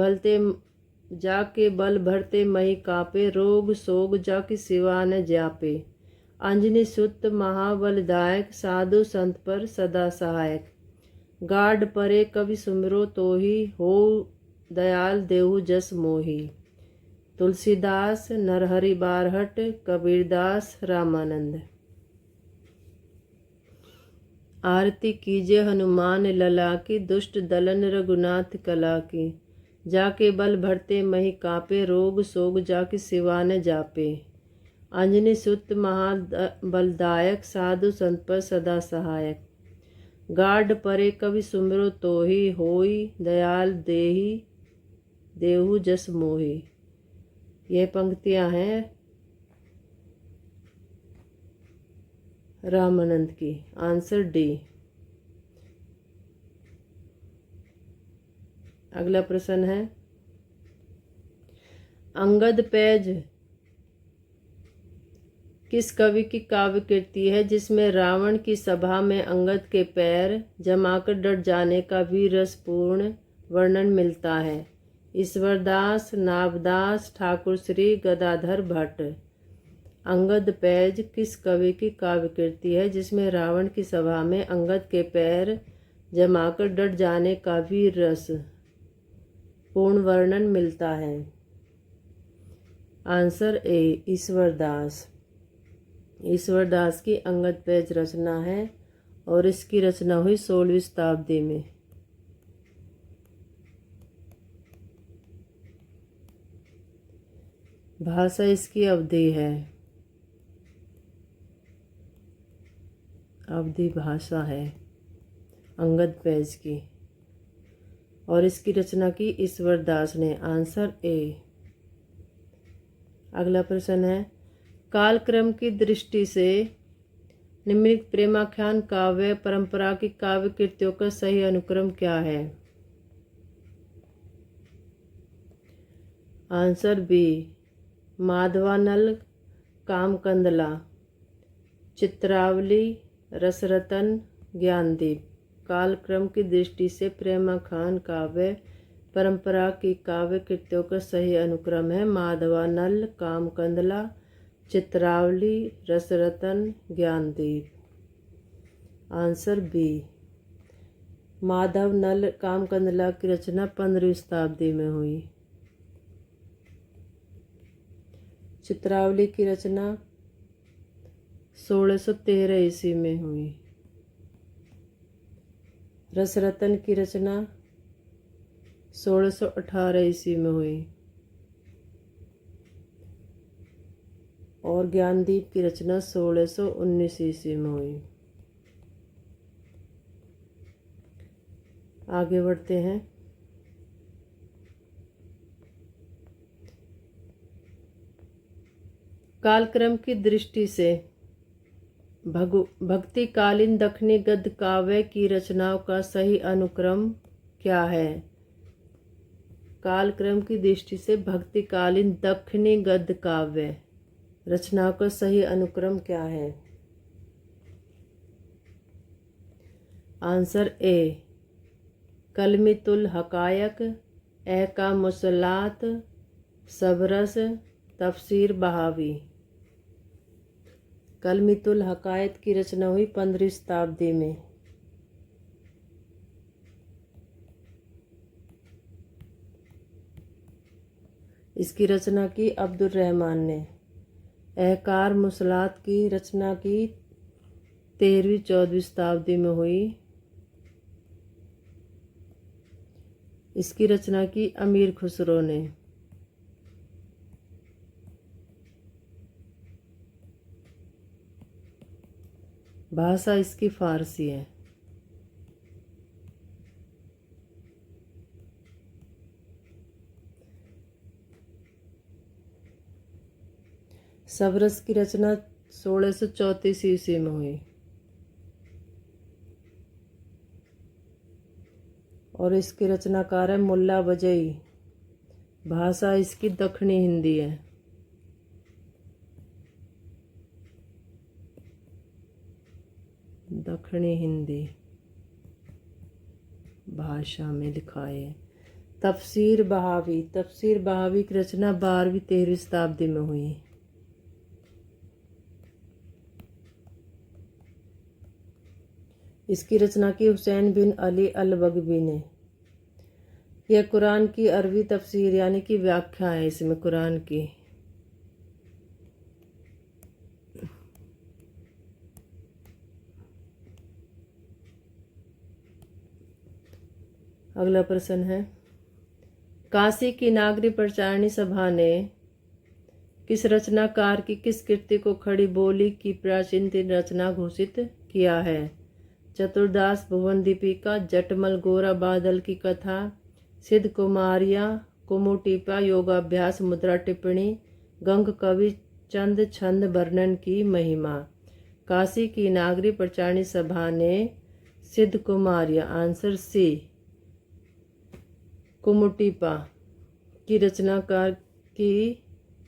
S1: बल भरते मही कापे, रोग सोग जाकी सिवा न जापे। अंजनी सुत महाबलदायक, साधु संत पर सदा सहायक। गाढ़ परे कवि सुमिरो तोहि, हो दयाल देहु जस मोहि। तुलसीदास, नरहरि बारहट, कबीरदास, रामानंद। आरती कीजिए हनुमान लला की, दुष्ट दलन रघुनाथ कला की। जाके बल भरते मही कापे, रोग सोग जाके सिवा न जापे। अंजनी सुत महाबलदायक, साधु संत पर सदा सहायक। गाढ़ परे कवि सुमिरो तोहि, होई दयाल देहि देहु जस मोहि। यह पंक्तियां हैं रामानंद की। Answer D. अगला प्रश्न है, अंगद पैज किस कवि की काव्य कृति है जिसमें रावण की सभा में अंगद के पैर जमाकर डट जाने का वीररसपूर्ण वर्णन मिलता है? ईश्वरदास, नाभदास, ठाकुर श्री गदाधर भट्ट। अंगद पैज किस कवि की काव्य कृति है जिसमें रावण की सभा में अंगद के पैर जमाकर डट जाने का वीररस पूर्ण वर्णन मिलता है? आंसर ए, ईश्वरदास। ईश्वरदास की अंगद पैज रचना है और इसकी रचना हुई 16वीं शताब्दी में। भाषा इसकी अवधी है, अवधी भाषा है अंगद पैज की, और इसकी रचना की ईश्वरदास ने। Answer A. अगला प्रश्न है, कालक्रम की दृष्टि से निम्नलिखित प्रेमाख्यान काव्य परंपरा की काव्य कृतियों का सही अनुक्रम क्या है? Answer B, Madhavanal, Kamkandala, Chitravali, Rasratan, Gyandeep. कालक्रम की दृष्टि से प्रेमाख्यान काव्य परंपरा की काव्य कृतियों का सही अनुक्रम है माधवानल, कामकंदला, चित्रावली, रसरतन, ज्ञानदीप। Answer B. माधव नल कामकंदला की रचना 15वीं शताब्दी में हुई। चित्रावली की रचना 1613 ईस्वी में हुई। रसरतन की रचना 1618 ईस्वी में हुई और ज्ञानदीप की रचना 1619 ईस्वी में हुई। आगे बढ़ते हैं। कालक्रम की दृष्टि से भक्तिकालीन दक्षिणी गद्य काव्य की रचनाओं का सही अनुक्रम क्या है? कालक्रम की दृष्टि से भक्तिकालीन दक्षिणी गद्य काव्य रचनाओं का सही अनुक्रम क्या है? आंसर ए, कलमीतुल हकायक, एका मुसलात, सबरस, तफसीर बहावी। कलमीतुल हकायत की रचना हुई 15वीं शताब्दी में। इसकी रचना की अब्दुल रहमान ने। एहकार मुसलात की रचना की 13वीं-14वीं शताब्दी में हुई। इसकी रचना की अमीर खुसरो ने। भाषा इसकी फारसी है। सबरस की रचना 1634 ईस्वी में हुई और इसके रचनाकार है मुल्ला वजई। भाषा इसकी दक्षिणी हिंदी है। दक्षिणी हिंदी भाषा में लिखा है। तफसीर बहावी। तफसीर बहावी की रचना 12वीं-13वीं शताब्दी में हुई। इसकी रचना की हुसैन बिन अली अल-बगवी ने। यह कुरान की अरबी तफसीर यानी कि व्याख्या है इसमें कुरान की। अगला प्रश्न है, काशी की नागरी प्रचारणी सभा ने किस रचनाकार की किस कृति को खड़ी बोली की प्राचीनतम रचना घोषित किया है? चतुर्दास भुवन दीपिका, जटमल गोरा बादल की कथा, सिद्ध कुमारिया, कुमुटिपा, योगाभ्यास, मुद्रा टिप्पणी, गंग कवि चंद, छंद वर्णन की महिमा। काशी की नागरी प्रचारणी सभा ने सिद्ध कुमारिया, आंसर सी। कुमुटिपा की रचनाकार की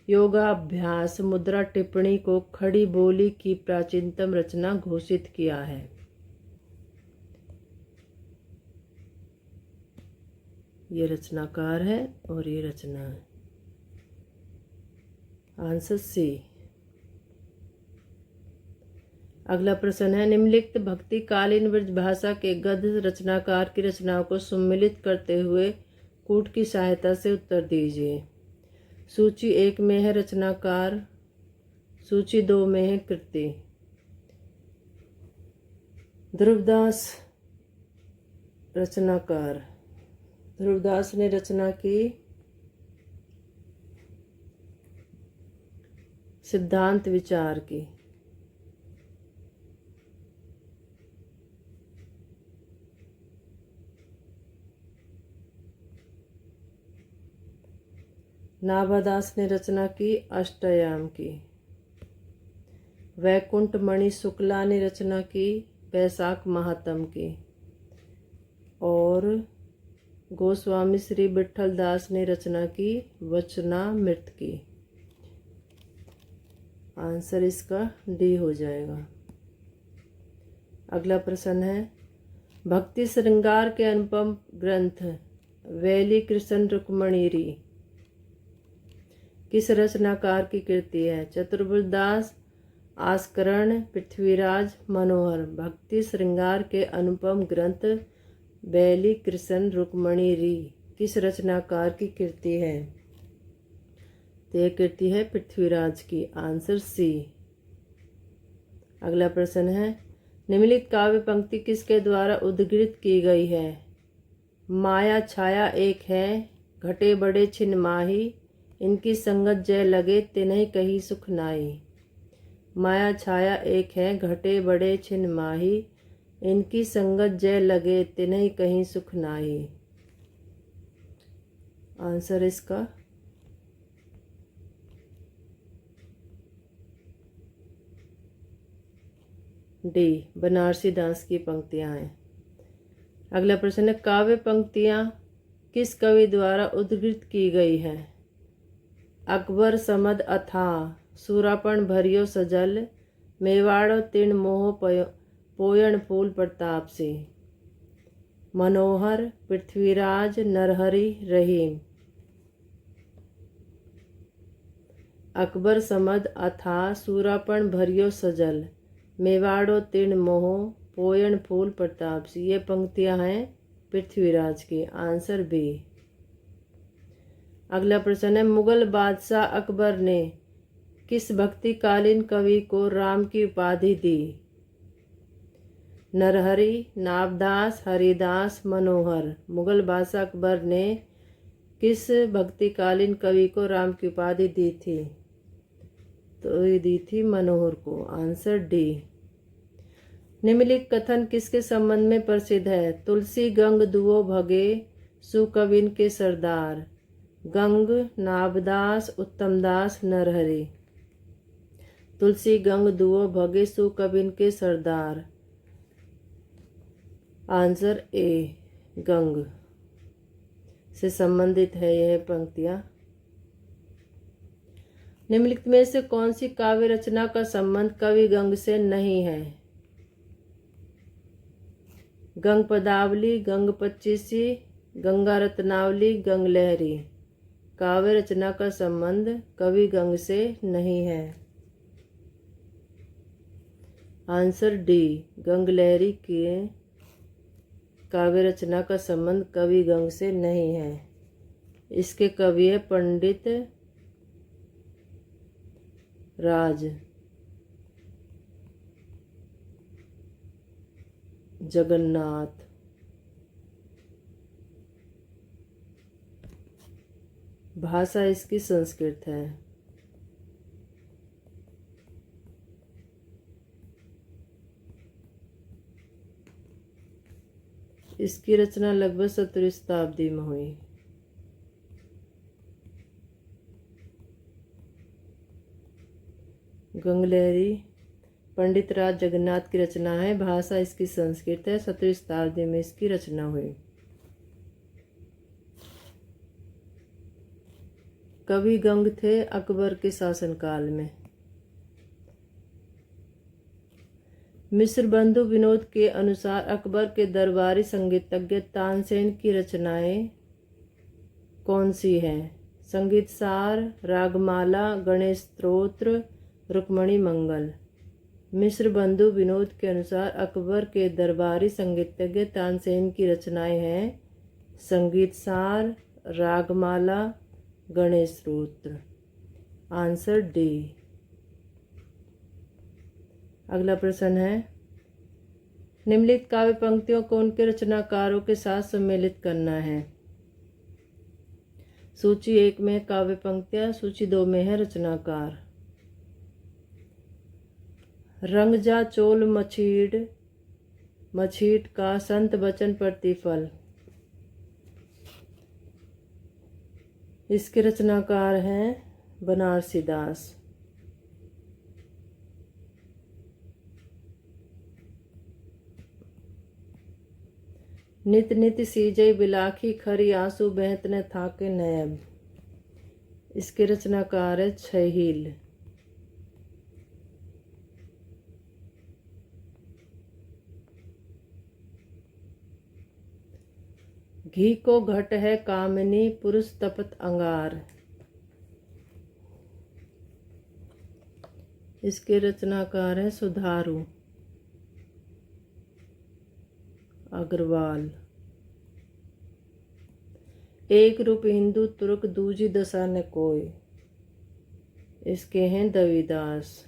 S1: योगाभ्यास, मुद्रा टिप्पणी को खड़ी बोली की प्राचीनतम रचना घोषित किया है। ये रचनाकार है और ये रचना है, आंसर सी। अगला प्रश्न है, निम्नलिखित भक्ति कालीन ब्रज भाषा के गद्य रचनाकार की रचनाओं को सम्मिलित करते हुए कूट की सहायता से उत्तर दीजिए। सूची 1 में है रचनाकार, सूची 2 में है कृति। ध्रुवदास रचनाकार, ध्रुवदास ने रचना की सिद्धांत विचार की। नाभादास ने रचना की अष्टयाम की। वैकुंठ मणि शुक्ला ने रचना की वैशाख महात्म की। और गोस्वामी श्री विठल दास ने रचना की वचनामृत की। आंसर इसका डी हो जाएगा। अगला प्रश्न है, भक्ति श्रृंगार के अनुपम ग्रंथ वैली कृष्ण रुक्मणीरी किस रचनाकार की कृति है? चतुर्भुज दास, आस्करण, पृथ्वीराज, मनोहर। भक्ति श्रृंगार के अनुपम ग्रंथ वैली कृष्ण रुक्मणीरी किस रचनाकार की कृति है? तो यह कृति है पृथ्वीराज की, आंसर सी। अगला प्रश्न है, निम्नलिखित काव्य पंक्ति किसके द्वारा उद्धृत की गई है? माया छाया एक है, घटे बड़े छिन माही, इनकी संगत जय लगे तिन्हि कही सुख नाई। माया छाया एक है, घटे बड़े छिन माही, इनकी संगत जय लगे तिन्हि कहीं सुख नाई। आंसर इसका डी, बनारसी दास की पंक्तियां हैं। अगला प्रश्न है, काव्य पंक्तियां किस कवि द्वारा उद्धृत की गई है? अकबर समद अथा, सूरापन भरियो सजल, मेवाड़ो तीर्ण मोह पोयण फूल प्रताप से। मनोहर, पृथ्वीराज, नरहरि, रहीम। अकबर समद अथा, सूरापन भरियो सजल, मेवाड़ो तीर्ण मोह पोयण फूल प्रताप से। ये पंक्तियां हैं पृथ्वीराज की, आंसर बी। अगला प्रश्न है, मुगल बादशाह अकबर ने किस भक्तिकालीन कवि को राम की उपाधि दी? नरहरि, नाभदास, हरिदास, मनोहर। मुगल बादशाह अकबर ने किस भक्तिकालीन कवि को राम की उपाधि दी थी? तो ये दी थी मनोहर को, आंसर डी। निम्नलिखित कथन किसके संबंध में प्रसिद्ध है? तुलसी गंग दुओ भगे, सुकविन के सरदार। गंग, नाभदास, उत्तमदास, नरहरि। तुलसी गंग दुओ भगे, सुकविन के सरदार। आंसर ए, गंग से संबंधित है यह पंक्तियां। निम्नलिखित में से कौन सी काव्य रचना का संबंध कवि गंग से नहीं है? गंग पदावली, गंग पच्चीसी, गंगा रत्नावली, गंग लहरी। काव्य रचना का संबंध कवि गंग से नहीं है, आंसर डी। गंग लहरी के काव्य रचना का संबंध कवि गंग से नहीं है। इसके कवि है पंडित राज जगन्नाथ। भाषा इसकी संस्कृत है। इसकी रचना लगभग 17वीं शताब्दी में हुई। गंगलहरी पंडित राज जगन्नाथ की रचना है। भाषा इसकी संस्कृत है। 17वीं शताब्दी में इसकी रचना हुई। कवि गंग थे अकबर के शासनकाल में। मिस्र बंधु विनोद के अनुसार अकबर के दरबारी संगीतज्ञ तानसेन की रचनाएं कौन सी हैं? संगीत सार, रागमाला, गणेश स्तोत्र, रुक्मणी मंगल। मिस्र बंधु विनोद के अनुसार अकबर के दरबारी संगीतज्ञ तानसेन की रचनाएं हैं संगीत सार, रागमाला, गणेश स्तोत्र। Answer D. अगला प्रश्न है, निम्नलिखित काव्य पंक्तियों को उनके रचनाकारों के साथ सम्मिलित करना है। सूची 1 में काव्य पंक्तियां, सूची 2 में है रचनाकार। रंग जा चोल मछीट का संत बचन प्रतिफल। इसके रचनाकार हैं बनारसी दास। नित नित सीजई बिलाखी खरी आंसू बहत न थाके नैब। इसके रचनाकार है छहील। घी को घट है कामिनी पुरुष तपत अंगार। इसके रचनाकार है सुधारू अग्रवाल। एक रूप हिंदू तुर्क दूजी दशा न कोई। इसके हैं दविदास।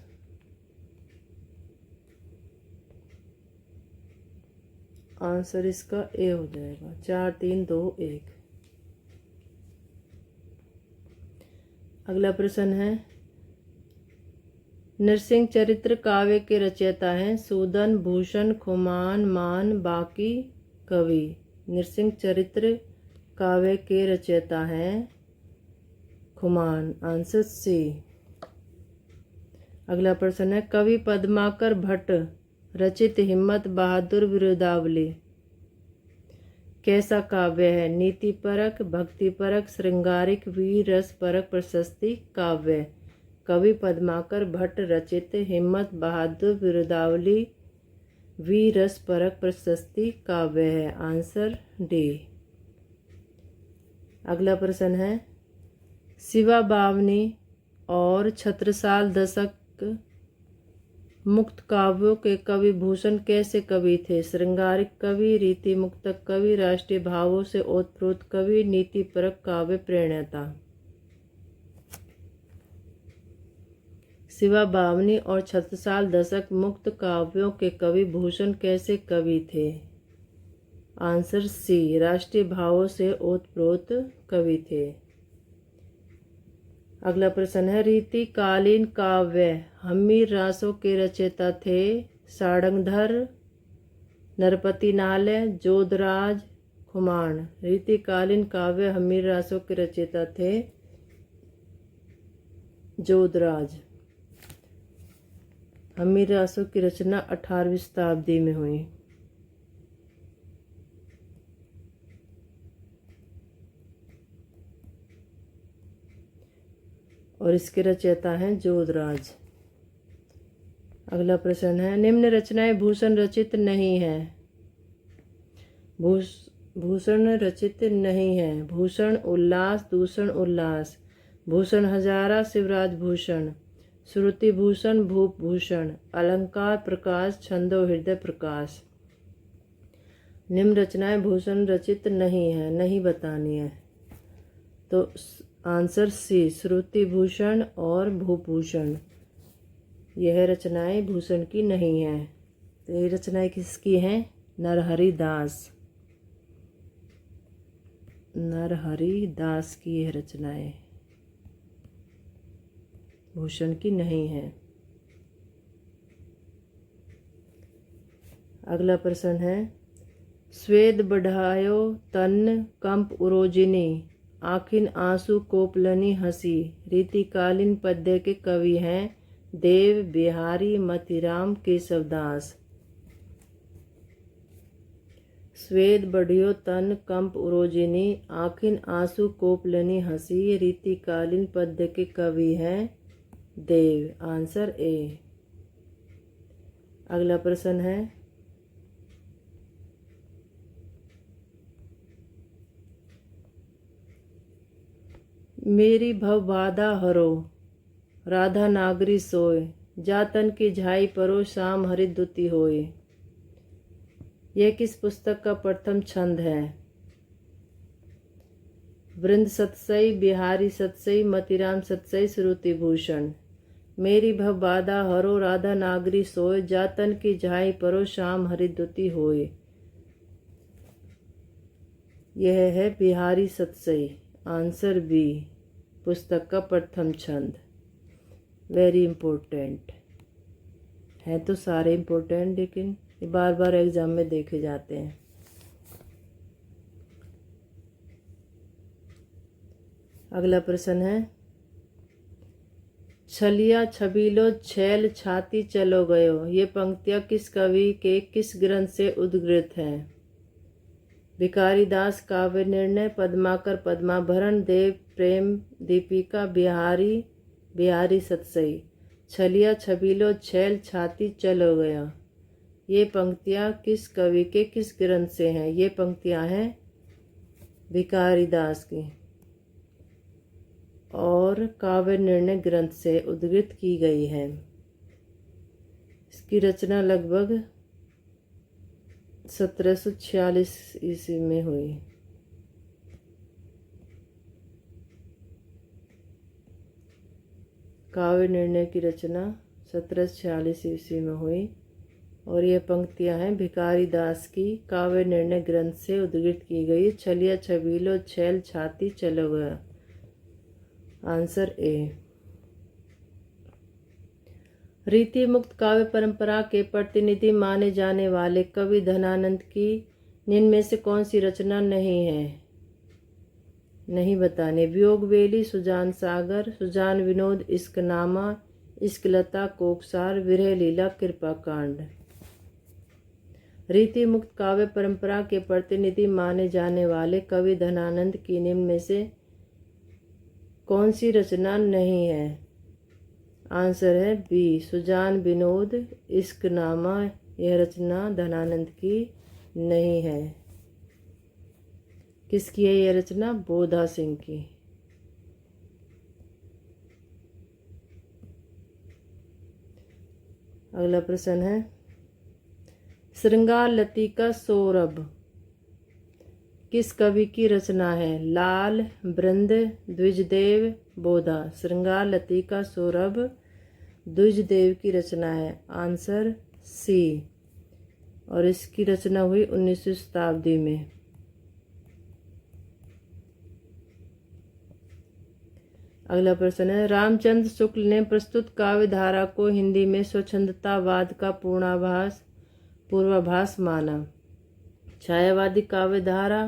S1: आंसर इसका ए हो जाएगा। 4 3 2 1। अगला प्रश्न है, नरसिंह चरित्र काव्य के रचयिता हैं सूदन, भूषण, खुमान, मान, बाकी कवि। नरसिंह चरित्र काव्य के रचयिता हैं खुमान। Answer C. अगला प्रश्न है, कवि पद्माकर भट्ट रचित हिम्मत बहादुर विरुदावली कैसा काव्य है? नीतिपरक, भक्तिपरक, श्रृंगारिक, वीर रस परक प्रशस्ति काव्य। कवि पद्माकर भट्ट रचित हिम्मत बहादुर विरुदावली वीर रस परक प्रशस्ति काव्य है। Answer D. अगला प्रश्न है, शिवा बावनी और छत्रसाल दशक मुक्त काव्यों के कवि भूषण कैसे कवि थे? श्रृंगारिक कवि, रीति मुक्तक कवि, राष्ट्रीय भावों से ओतप्रोत कवि, नीतिपरक काव्य प्रणेता। शिवा बावनी और छत्रसाल दशक मुक्त काव्यों के कवि भूषण कैसे कवि थे? आंसर सी, राष्ट्रीय भावों से ओतप्रोत कवि थे। अगला प्रश्न है, रीतिकालीन काव्य हम्मीर रासों के रचयिता थे सारंगधर, नरपति नालय, जोधराज, खुमान। रीतिकालीन काव्य हम्मीर रासों के रचयिता थे जोधराज। हम्मीर रासों की रचना 18वीं शताब्दी में हुई। और इसके रचयिता हैं जोधराज। अगला प्रश्न है, निम्न रचनाएं भूषण रचित नहीं है। भूषण रचित नहीं है। भूषण उल्लास, दूषण उल्लास, भूषण हजारा, शिवराज भूषण, श्रुति भूषण, भूप भूषण, अलंकार प्रकाश, छंदो हृदय प्रकाश। निम्न रचनाएं भूषण रचित नहीं है, नहीं बतानी है। तो आंसर सी, श्रुति भूषण और भूभूषण, यह रचनाएं भूषण की नहीं है। तो ये रचनाएं किसकी हैं? नरहरि दास। नरहरि दास की यह रचनाएं भूषण की नहीं है। अगला प्रश्न है, स्वेद बढ़ायो तन कंप उरोजिनी, आखिन आंसू कोपलनी हंसी। रीतिकालीन पद्य के कवि हैं देव, बिहारी, मतीराम, केशवदास। स्वेद बढ़ियो तन कंप उरोजिनी, आखिन आंसू कोपलनी हंसी। रीतिकालीन पद्य के कवि हैं देव। Answer A. अगला प्रश्न है मेरी भव बाधा हरो, राधा नागरी सोय। जातन की झाई परो, शाम हरित दुति होय। यह किस पुस्तक का प्रथम छंद है? वृंद सतसई, बिहारी सतसई, मतीराम सतसई, श्रुति भूषण। मेरी भव बाधा हरो, राधा नागरी सोय। जातन की झाई परो, शाम हरित दुति होय। यह है बिहारी सतसई। आंसर बी, पुस्तक का प्रथम छंद। वेरी इम्पोर्टेंट है, तो सारे इम्पोर्टेंट, लेकिन ये बार बार एग्जाम में देखे जाते हैं। अगला प्रश्न है छलिया छबीलो छैल छाती चलो गयो। ये पंक्तियाँ किस कवि के किस ग्रंथ से उद्धृत हैं? भिखारी दास काव्य निर्णय, पद्माकर पद्माभरण, देव प्रेम दीपिका, बिहारी सतसई। छलिया छबीलो छैल छाती चलो गया, ये पंक्तियाँ किस कवि के किस ग्रंथ से हैं? ये पंक्तियाँ हैं भिखारी दास की और काव्य निर्णय ग्रंथ से उद्धृत की गई है। इसकी रचना लगभग 1746 ईस्वी में हुई। काव्य निर्णय की रचना 1746 ईस्वी में हुई और ये पंक्तियां हैं भिखारी दास की काव्य निर्णय ग्रंथ से उद्धृत की गई। छलिया छबीलो छैल छाती चलो गया। Answer A. रीति मुक्त काव्य परंपरा के प्रतिनिधि माने जाने वाले कवि धनानंद की निम्न में से कौन सी रचना नहीं है? नहीं बताने। वियोगवेली, सुजान सागर, सुजान विनोद, इश्कनामा, इश्कलता, कोकसार, विरह लीला, कृपा कांड। रीति मुक्त काव्य परंपरा के प्रतिनिधि माने जाने वाले कवि धनानंद की निम्न में से कौन सी रचना नहीं है? आंसर है बी, सुजान विनोद, इश्कनामा। यह रचना धनानंद की नहीं है। किसकी है यह रचना? बोधा सिंह की। अगला प्रश्न है श्रृंगार लतिका सौरभ किस कवि की रचना है? लाल, बृंद, द्विजदेव, बोधा। श्रृंगार लतिका सौरभ द्विजदेव की रचना है। Answer C. और इसकी रचना हुई 19वीं शताब्दी में। अगला प्रश्न है रामचंद्र शुक्ल ने प्रस्तुत काव्य धारा को हिंदी में स्वच्छंदतावाद का पूर्वाभास माना। छायावादी काव्य धारा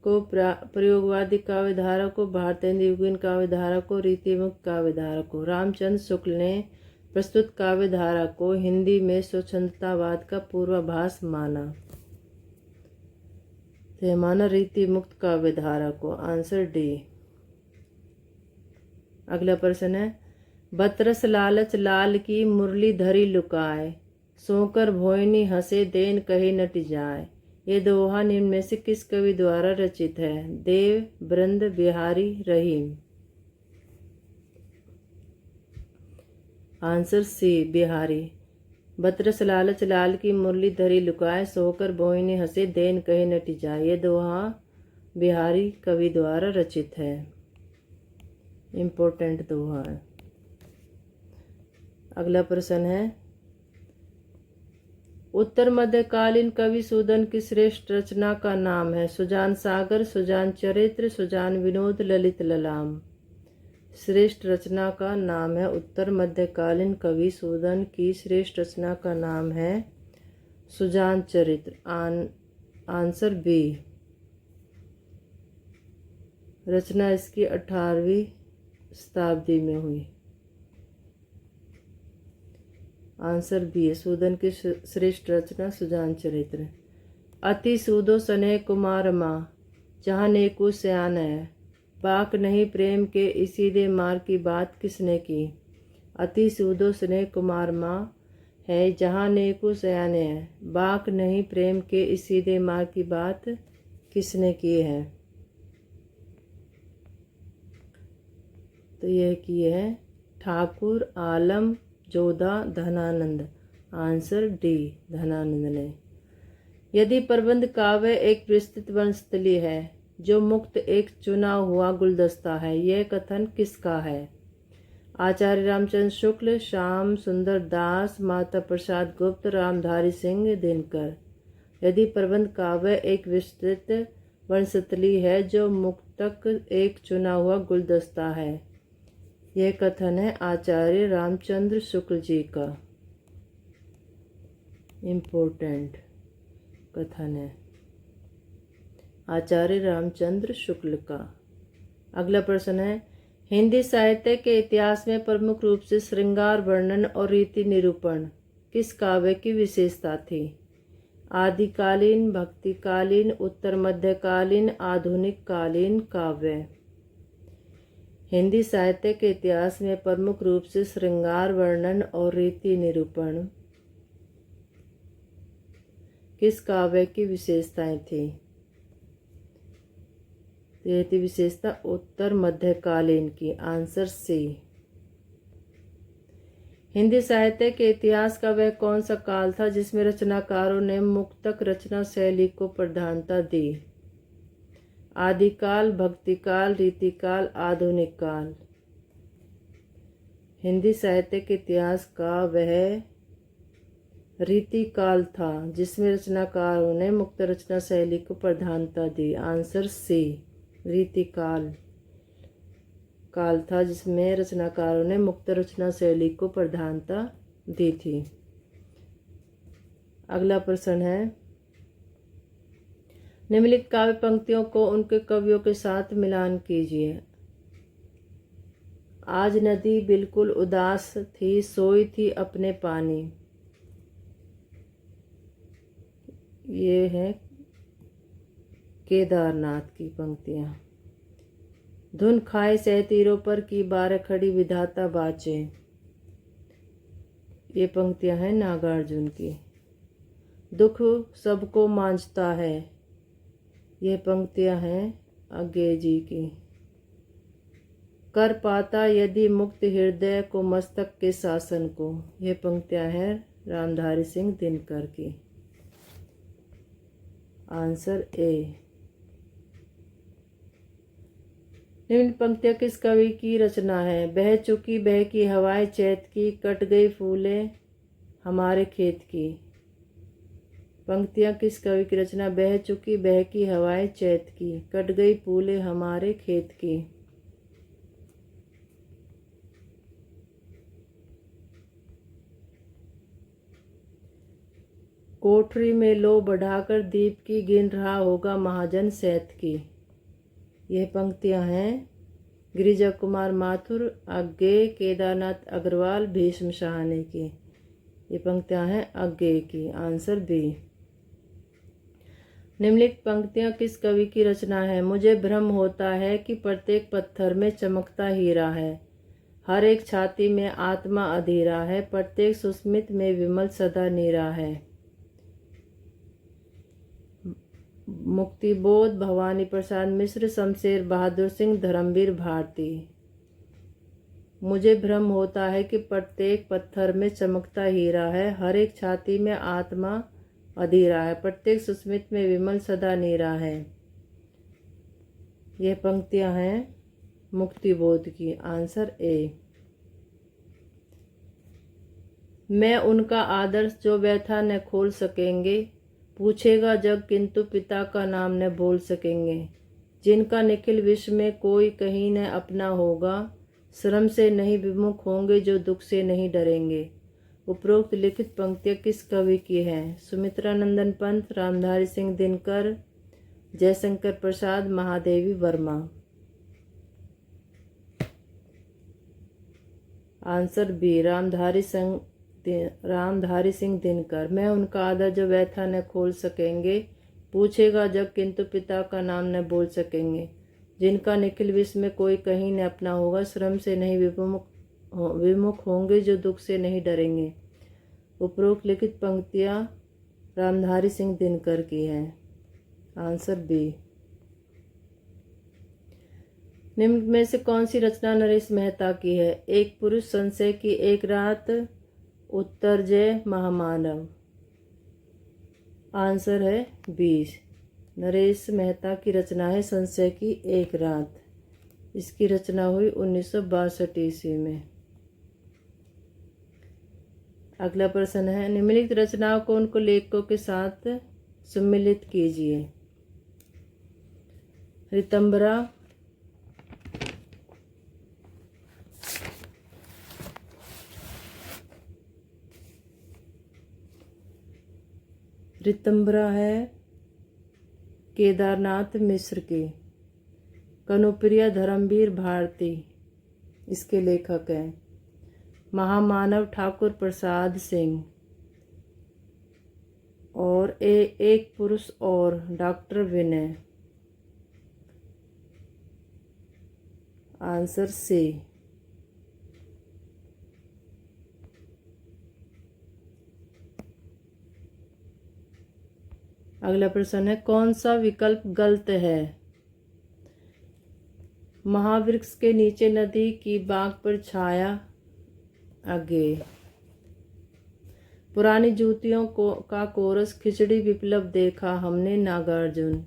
S1: को, प्रयोगवादी काव्य धारा को, भारतेंद्र युगीन काव्य धारा को, रीतिमुक्त काव्य धारा को। रामचंद्र शुक्ल ने प्रस्तुत काव्य धारा को हिंदी में स्वच्छंदतावाद का पूर्वाभास माना। तो माना रीतिमुक्त काव्य धारा को। Answer D. अगला प्रश्न है बतरस लालच लाल की मुरली धरी लुकाए, सोकर भोयनी हंसे देन कहे नट जाए। ये दोहा निम्न में से किस कवि द्वारा रचित है? देव, बृंद, बिहारी, रहीम। Answer C, Bihari. बतरस लालच लाल की मुरली धरी लुकाए, सोकर भोयनी हंसे देन कहे नट जाए। ये दोहा बिहारी कवि द्वारा रचित है। इम्पोर्टेंट दोहा है। अगला प्रश्न है उत्तर मध्यकालीन कवि सूदन की श्रेष्ठ रचना का नाम है? सुजान सागर, सुजान चरित्र, सुजान विनोद, ललित ललाम। श्रेष्ठ रचना का नाम है उत्तर मध्यकालीन कवि सूदन की श्रेष्ठ रचना का नाम है सुजान चरित्र। Answer B. रचना इसकी 18वीं शताब्दी में हुई। आंसर बी है। सूदन की श्रेष्ठ रचना सुजान चरित्र। अति सूदो सने कुमार माँ, जहाँ नेकु सयान है। बाक नहीं प्रेम के इसी दे मार की बात किसने की। अति सूदो सने कुमार माँ है, जहाँ नेकु सयान है। बाक नहीं प्रेम के इसी दे मार की बात किसने की है। तो यह की है ठाकुर आलम जोधा धनानंद। आंसर डी धनानंद ने। यदि प्रबंध काव्य एक विस्तृत वनस्थली है जो मुक्त एक चुना हुआ गुलदस्ता है, यह कथन किसका है। आचार्य रामचंद्र शुक्ल, श्याम सुंदर दास, माता प्रसाद गुप्त, रामधारी सिंह दिनकर। यदि प्रबंध काव्य एक विस्तृत वनस्थली है जो मुक्तक एक चुना हुआ गुलदस्ता है, यह कथन है आचार्य रामचंद्र शुक्ल जी का। इम्पोर्टेंट कथन है आचार्य रामचंद्र शुक्ल का। अगला प्रश्न है, हिंदी साहित्य के इतिहास में प्रमुख रूप से श्रृंगार वर्णन और रीति निरूपण किस काव्य की विशेषता थी। आदिकालीन, भक्तिकालीन, उत्तर मध्यकालीन, आधुनिक कालीन काव्य। हिंदी साहित्य के इतिहास में प्रमुख रूप से श्रृंगार वर्णन और रीति निरूपण किस काव्य की विशेषताएं थी। यह थी विशेषता उत्तर मध्यकालीन की। Answer C. हिंदी साहित्य के इतिहास का वह कौन सा काल था जिसमें रचनाकारों ने मुक्तक रचना शैली को प्रधानता दी। आदिकाल, भक्तिकाल, रीतिकाल, आधुनिक काल। हिंदी साहित्य के इतिहास का वह रीतिकाल था जिसमें रचनाकारों ने मुक्त रचना शैली को प्रधानता दी। Answer C. रीतिकाल काल था जिसमें रचनाकारों ने मुक्त रचना शैली को प्रधानता दी थी। अगला प्रश्न है, निम्नलिखित काव्य पंक्तियों को उनके कवियों के साथ मिलान कीजिए। आज नदी बिल्कुल उदास थी, सोई थी अपने पानी। ये है केदारनाथ की पंक्तियां। धुन खाए सह तीरों पर की बार खड़ी विधाता बाचे। ये पंक्तियां हैं नागार्जुन की। दुख सबको मांझता है। ये पंक्तियां हैं अज्ञे जी की। कर पाता यदि मुक्त हृदय को मस्तक के शासन को। ये पंक्तियां हैं रामधारी सिंह दिनकर की। Answer A. निम्न पंक्तियां किस कवि की रचना है। बह चुकी बह की हवाएं चैत की, कट गई फूलें हमारे खेत की। पंक्तियां किस कवि की रचना। बह चुकी बह की हवाएं चैत की, कट गई फूलें हमारे खेत की। कोठरी में लो बढ़ाकर दीप की, गिन रहा होगा महाजन सैत की। यह पंक्तियां हैं गिरिजा कुमार माथुर, अज्ञे, केदारनाथ अग्रवाल, भीष्म शाहनी की। ये पंक्तियां हैं अज्ञे की। Answer B. निम्नलिखित पंक्तियां किस कवि की रचना है। मुझे भ्रम होता है कि प्रत्येक पत्थर में चमकता हीरा है, हर एक छाती में आत्मा अधीरा है, प्रत्येक सुस्मित में विमल सदा नीरा है। मुक्तिबोध, भवानी प्रसाद मिश्र, शमशेर बहादुर सिंह, धर्मवीर भारती। मुझे भ्रम होता है कि प्रत्येक पत्थर में चमकता हीरा है, हर एक छाती में आत्मा अधीरा है, प्रत्येक सुस्मित में विमल सदा नीरा है। यह पंक्तियां हैं मुक्तिबोध की। Answer A. मैं उनका आदर्श जो व्यथा न खोल सकेंगे, पूछेगा जग किंतु पिता का नाम न बोल सकेंगे। जिनका निखिल विश्व में कोई कहीं न अपना होगा, श्रम से नहीं विमुख होंगे जो दुख से नहीं डरेंगे। उपरोक्त लिखित पंक्तियाँ किस कवि की हैं? सुमित्रा नंदन पंत, रामधारी सिंह दिनकर, जयशंकर प्रसाद, महादेवी वर्मा। Answer B, Ramdhari Singh Dinkar. मैं उनका आदर जो व्यथा न खोल सकेंगे, पूछेगा जब किंतु पिता का नाम न बोल सकेंगे। जिनका निखिल विश्व में कोई कहीं न अपना होगा, श्रम से नहीं विमुख होंगे, जो दुख से नहीं डरेंगे। उपरोक्त लिखित पंक्तियाँ रामधारी सिंह दिनकर की हैं। Answer B. निम्न में से कौन सी रचना नरेश मेहता की है? एक पुरुष, संशय की एक रात, उत्तर जय महामानव। आंसर है 20। नरेश मेहता की रचना है संशय की एक रात। इसकी रचना हुई 1962 ईस्वी में। अगला प्रश्न है, निम्नलिखित रचनाओं को उनको लेखकों के साथ सम्मिलित कीजिए। ऋतंबरा, है केदारनाथ मिश्र की। कनुप्रिया धर्मवीर भारती इसके लेखक हैं। महामानव ठाकुर प्रसाद सिंह। और एक पुरुष और डॉक्टर विनय। Answer C. अगला प्रश्न है, कौन सा विकल्प गलत है? महावृक्ष के नीचे नदी की बाग पर छाया आगे। पुरानी जूतियों का कोरस, खिचड़ी विप्लव देखा हमने, नागार्जुन।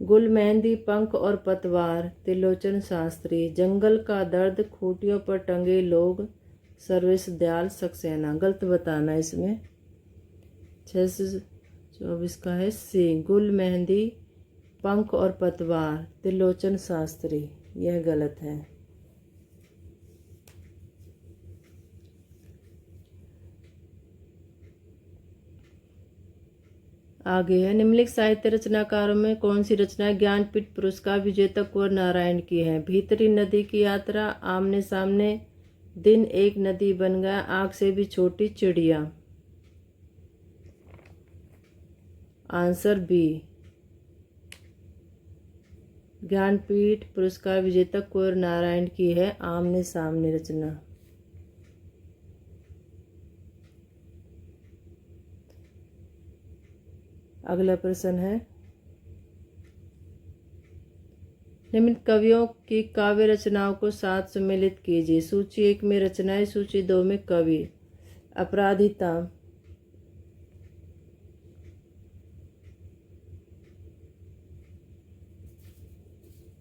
S1: गुल मेहंदी, पंख और पतवार, त्रिलोचन शास्त्री। जंगल का दर्द, खूंटियों पर टंगे लोग, सर्वेश दयाल सक्सेना। गलत बताना इसमें। 624 का है सी, गुल मेहंदी, पंख और पतवार, त्रिलोचन शास्त्री। यह गलत है। आगे है, निम्नलिखित साहित्य रचनाकारों में कौन सी रचना ज्ञानपीठ पुरस्कार विजेता कुंवर नारायण की है? भीतरी नदी की यात्रा, आमने सामने, दिन एक नदी बन गया, आँख से भी छोटी चिड़िया। आंसर बी, ज्ञानपीठ पुरस्कार विजेता कुंवर नारायण की है आमने सामने रचना। अगला प्रश्न है, निम्न कवियों की काव्य रचनाओं को साथ सम्मिलित कीजिए। सूची 1 में रचनाएं, सूची 2 में कवि। अपराजिता।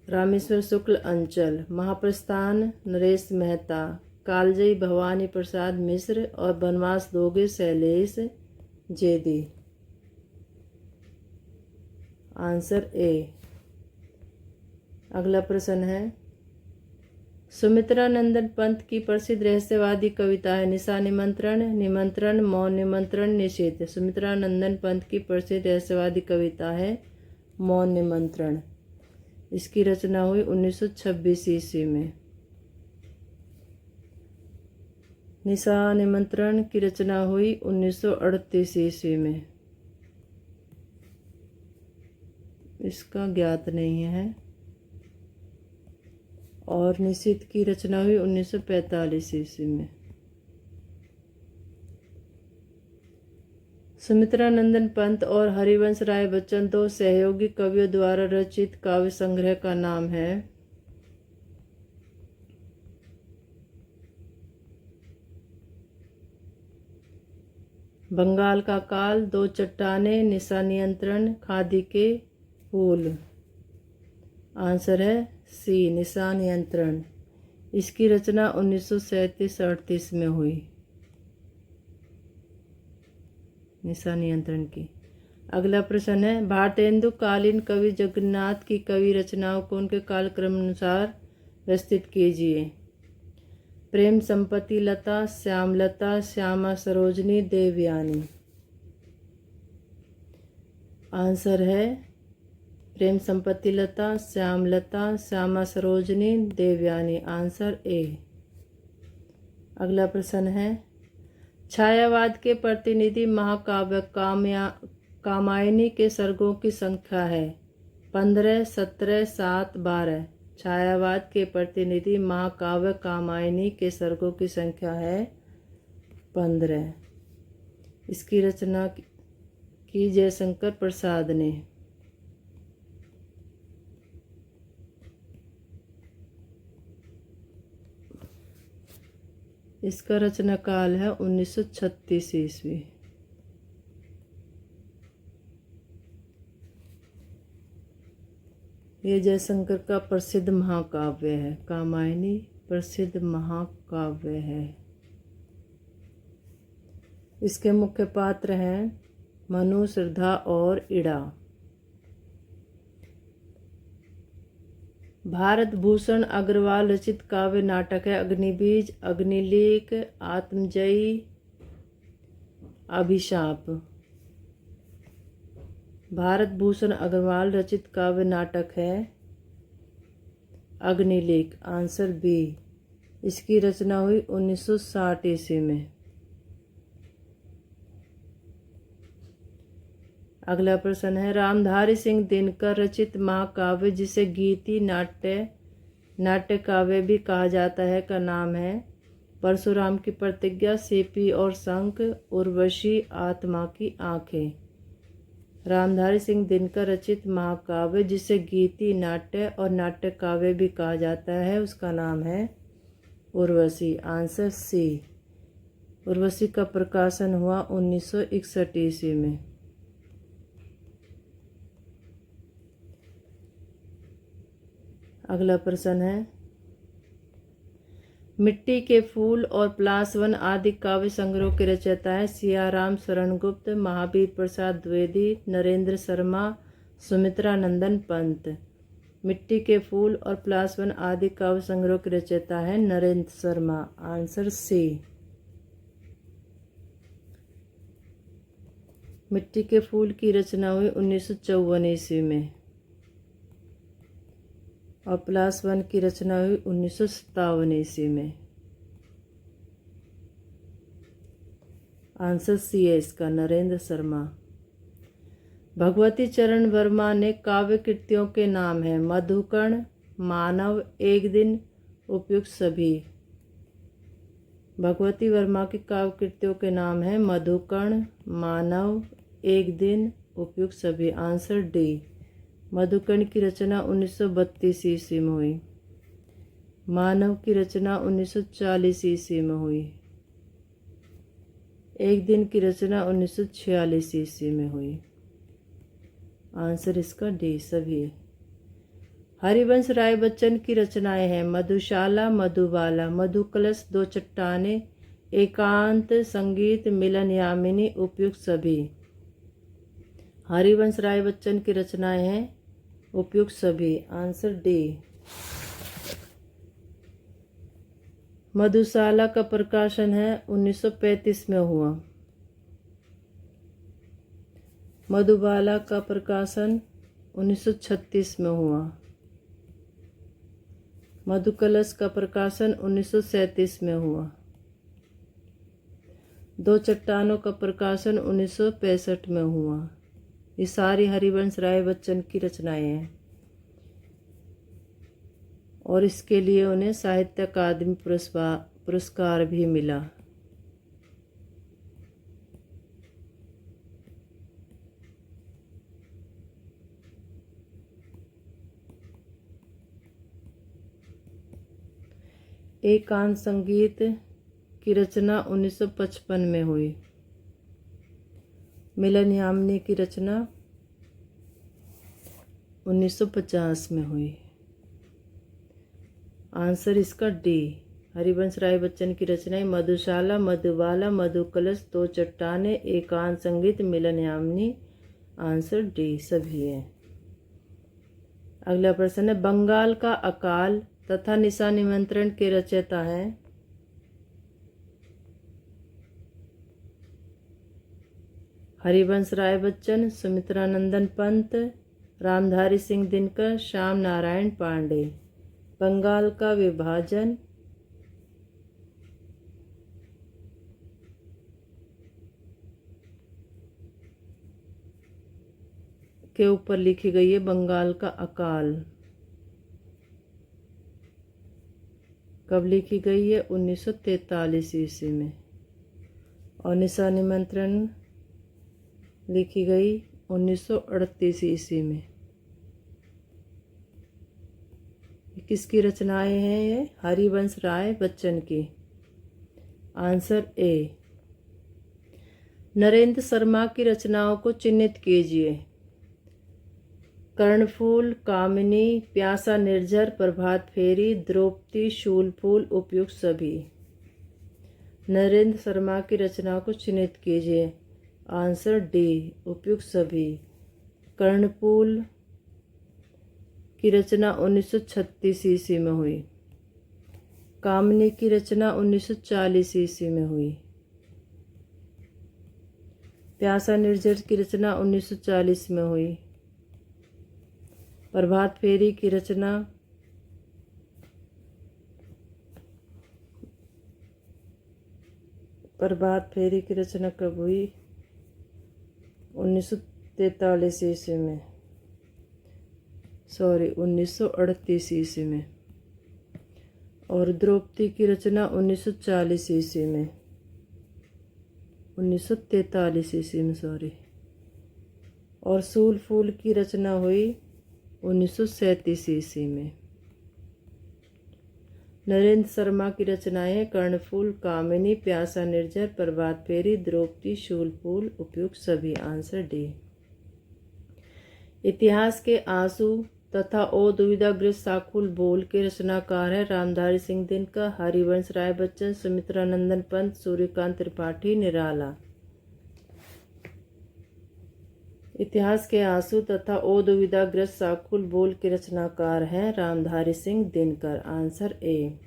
S1: रामेश्वर शुक्ल अंचल। महाप्रस्थान नरेश मेहता। कालजयी भवानी प्रसाद मिश्र। और बनवास दोगे शैलेश जेदी। Answer A. अगला प्रश्न है, सुमित्रा नंदन पंत की प्रसिद्ध रहस्यवादी कविता है निशा निमंत्रण, निमंत्रण, मौन निमंत्रण, निषेध। सुमित्रा नंदन पंत की प्रसिद्ध रहस्यवादी कविता है मौन निमंत्रण। इसकी रचना हुई 1926 ईस्वी में। निशा निमंत्रण की रचना हुई 1938 ईस्वी में। इसका ज्ञात नहीं है। और निषेध की रचना हुई 1945 ईस्वी में। सुमित्रा नंदन पंत और हरिवंश राय बच्चन दो सहयोगी कवियों द्वारा रचित काव्य संग्रह का नाम है? बंगाल का काल, दो चट्टाने, निशा नियंत्रण, खादी के फूल। आंसर है सी, निशा नियंत्रण। इसकी रचना 1937-38 में हुई। निशा नियंत्रण की। अगला प्रश्न है, भारतेंदु कालीन कवि जगन्नाथ की कवि रचनाओं को उनके कालक्रम अनुसार व्यवस्थित कीजिए। प्रेम संपत्ति लता, श्यामलता, श्यामा सरोजनी, देवयानी। आंसर है प्रेम संपत्ति लता, श्यामलता, श्यामा सरोजनी, देवयानी। Answer A. अगला प्रश्न है, छायावाद के प्रतिनिधि महाकाव्य कामायनी के सर्गों की संख्या है 15, 17, 7, 12। छायावाद के प्रतिनिधि महाकाव्य कामायनी के सर्गों की संख्या है 15। इसकी रचना की जयशंकर प्रसाद ने। इसका रचना काल है 1936 ईस्वी। ये जयशंकर का प्रसिद्ध महाकाव्य है। कामायनी प्रसिद्ध महाकाव्य है। इसके मुख्य पात्र हैं मनु, श्रद्धा और इड़ा। भारत भूषण अग्रवाल रचित काव्य नाटक है अग्निबीज, अग्निलेख, आत्मजयी, अभिशाप। भारत भूषण अग्रवाल रचित काव्य नाटक है अग्निलेख। Answer B. इसकी रचना हुई 1960 ईस्वी में। अगला प्रश्न है, रामधारी सिंह दिनकर रचित महाकाव्य जिसे गीति नाट्य काव्य भी कहा जाता है का नाम है परशुराम की प्रतिज्ञा, सीपी और शंख, उर्वशी, आत्मा की आंखें। रामधारी सिंह दिनकर रचित महाकाव्य जिसे गीति नाट्य और नाट्य काव्य भी कहा जाता है उसका नाम है उर्वशी। Answer C. उर्वशी का प्रकाशन हुआ 1961 ईस्वी में। अगला प्रश्न है, मिट्टी के फूल और प्लासवन आदि काव्य संग्रह के रचयिता है सियाराम शरण गुप्त, महावीर प्रसाद द्विवेदी, नरेंद्र शर्मा, सुमित्रा नंदन पंत। मिट्टी के फूल और प्लासवन आदि काव्य संग्रह के रचयिता है नरेंद्र शर्मा। Answer C. मिट्टी के फूल की रचना हुई 1954 ईस्वी में और प्लासवन की रचना हुई 1957 ईस्वी में। आंसर सी है इसका, नरेंद्र शर्मा। भगवती चरण वर्मा ने काव्य कृतियों के नाम हैं मधुकर्ण, मानव, एक दिन, उपयुक्त सभी। भगवती वर्मा की काव्य कृतियों के नाम हैं मधुकर्ण, मानव, एक दिन, उपयुक्त सभी। Answer D. मधुकर्ण की रचना 1932 ईस्वी में हुई। मानव की रचना 1940 ईस्वी में हुई। एक दिन की रचना 1946 ईस्वी में हुई। आंसर इसका डी सभी। हरिवंश राय बच्चन की रचनाएं हैं मधुशाला, मधुबाला, मधुकलश, दो चट्टाने, एकांत, संगीत, मिलन यामिनी, उपयुक्त सभी। हरिवंश राय बच्चन की रचनाएं हैं उपयुक्त सभी। Answer D. मधुशाला का प्रकाशन है 1935 में हुआ। मधुबाला का प्रकाशन 1936 में हुआ। मधुकलश का प्रकाशन 1937 में हुआ। दो चट्टानों का प्रकाशन 1965 में हुआ। ये सारी हरिवंश राय बच्चन की रचनाएं हैं और इसके लिए उन्हें साहित्य अकादमी पुरस्कार भी मिला। एकांत संगीत की रचना 1955 में हुई। मिलन यामिनी की रचना 1950 में हुई। आंसर इसका डी। हरिवंश राय बच्चन की रचनाएं मधुशाला, मधुबाला, मधुकलश, दो चट्टाने, एकांत संगीत, मिलन यामिनी। आंसर डी सभी है। अगला प्रश्न है, बंगाल का अकाल तथा निशा निमंत्रण के रचयिता हैं हरिवंश राय बच्चन, सुमित्रा नंदन पंत, रामधारी सिंह दिनकर, श्याम नारायण पांडे। बंगाल का विभाजन। के ऊपर लिखी गई है बंगाल का अकाल। कब लिखी गई है? 1943 ईस्वी में। और निशा निमंत्रण लिखी गई 1938 ईस्वी में। किसकी रचनाएं हैं ये? हरिवंश राय बच्चन की। Answer A. नरेंद्र शर्मा की रचनाओं को चिन्हित कीजिए। कर्णफूल, कामिनी, प्यासा निर्झर, प्रभात फेरी, द्रौपदी, शूलफूल, उपयुक्त सभी। नरेंद्र शर्मा की रचनाओं को चिन्हित कीजिए। आंसर डी, उपयुक्त सभी। कर्णफूल की रचना 1936 ईस्वी में हुई। कामिनी की रचना 1940 ईस्वी में हुई। प्यासा निर्झर की रचना 1940 में हुई। प्रभात फेरी की रचना कब हुई? 1943 ईस्वी में। 1938 ईस्वी में। और द्रौपदी की रचना 1940 ईस्वी में। 1943 ईस्वी में। और शूलफूल की रचना हुई 1937 ईस्वी में। नरेंद्र शर्मा की रचनाएं हैं कर्णफूल, कामिनी, प्यासा निर्झर, प्रभात फेरी, द्रौपदी, शूलफूल, उपयुक्त सभी। Answer D. इतिहास के आंसू तथा ओ दुविधाग्रस्त साकुल बोल के रचनाकार है रामधारी सिंह दिनकर, हरिवंश राय बच्चन, सुमित्रा नंदन पंत, सूर्यकांत त्रिपाठी, निराला। इतिहास के आंसू तथा ओ दुविधाग्रस्त साकुल बोल के रचनाकार हैं रामधारी सिंह दिनकर। Answer A.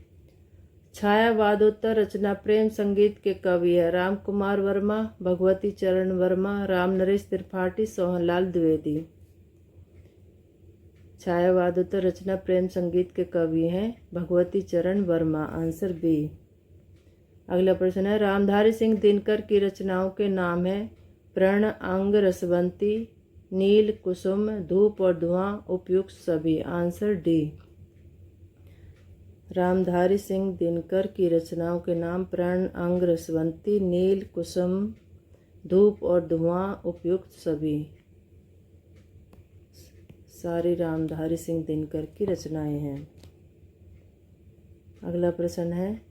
S1: छायावादोत्तर रचना प्रेम संगीत के कवि है राम कुमार वर्मा, भगवती चरण वर्मा, राम नरेश त्रिपाठी, सोहनलाल द्विवेदी। छायावादोत्तर रचना प्रेम संगीत के कवि हैं भगवती चरण वर्मा। Answer B. अगला प्रश्न है रामधारी सिंह दिनकर की रचनाओं के नाम है प्रण, अंग, रसवंती, नील, कुसुम, धूप और धुआं, उपयुक्त सभी। Answer D. रामधारी सिंह दिनकर की रचनाओं के नाम प्रण, अंग, रसवंती, नील, कुसुम, धूप और धुआं, उपयुक्त सभी। सारी रामधारी सिंह दिनकर की रचनाएं हैं। अगला प्रश्न है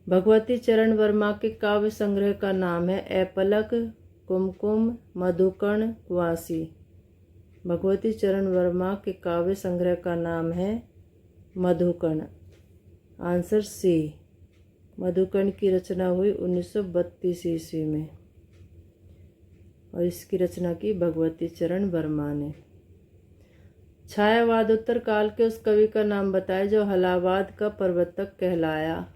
S1: भगवती चरण वर्मा के काव्य संग्रह का नाम है ऐपलक, कुमकुम, मधुकर्ण, कुवासी। भगवती चरण वर्मा के काव्य संग्रह का नाम है मधुकर्ण। Answer C. मधुकर्ण की रचना हुई 1932 ईस्वी में और इसकी रचना की भगवती चरण वर्मा ने। छायावादोत्तर काल के उस कवि का नाम बताए जो हलावाद का प्रवर्तक कहलाया।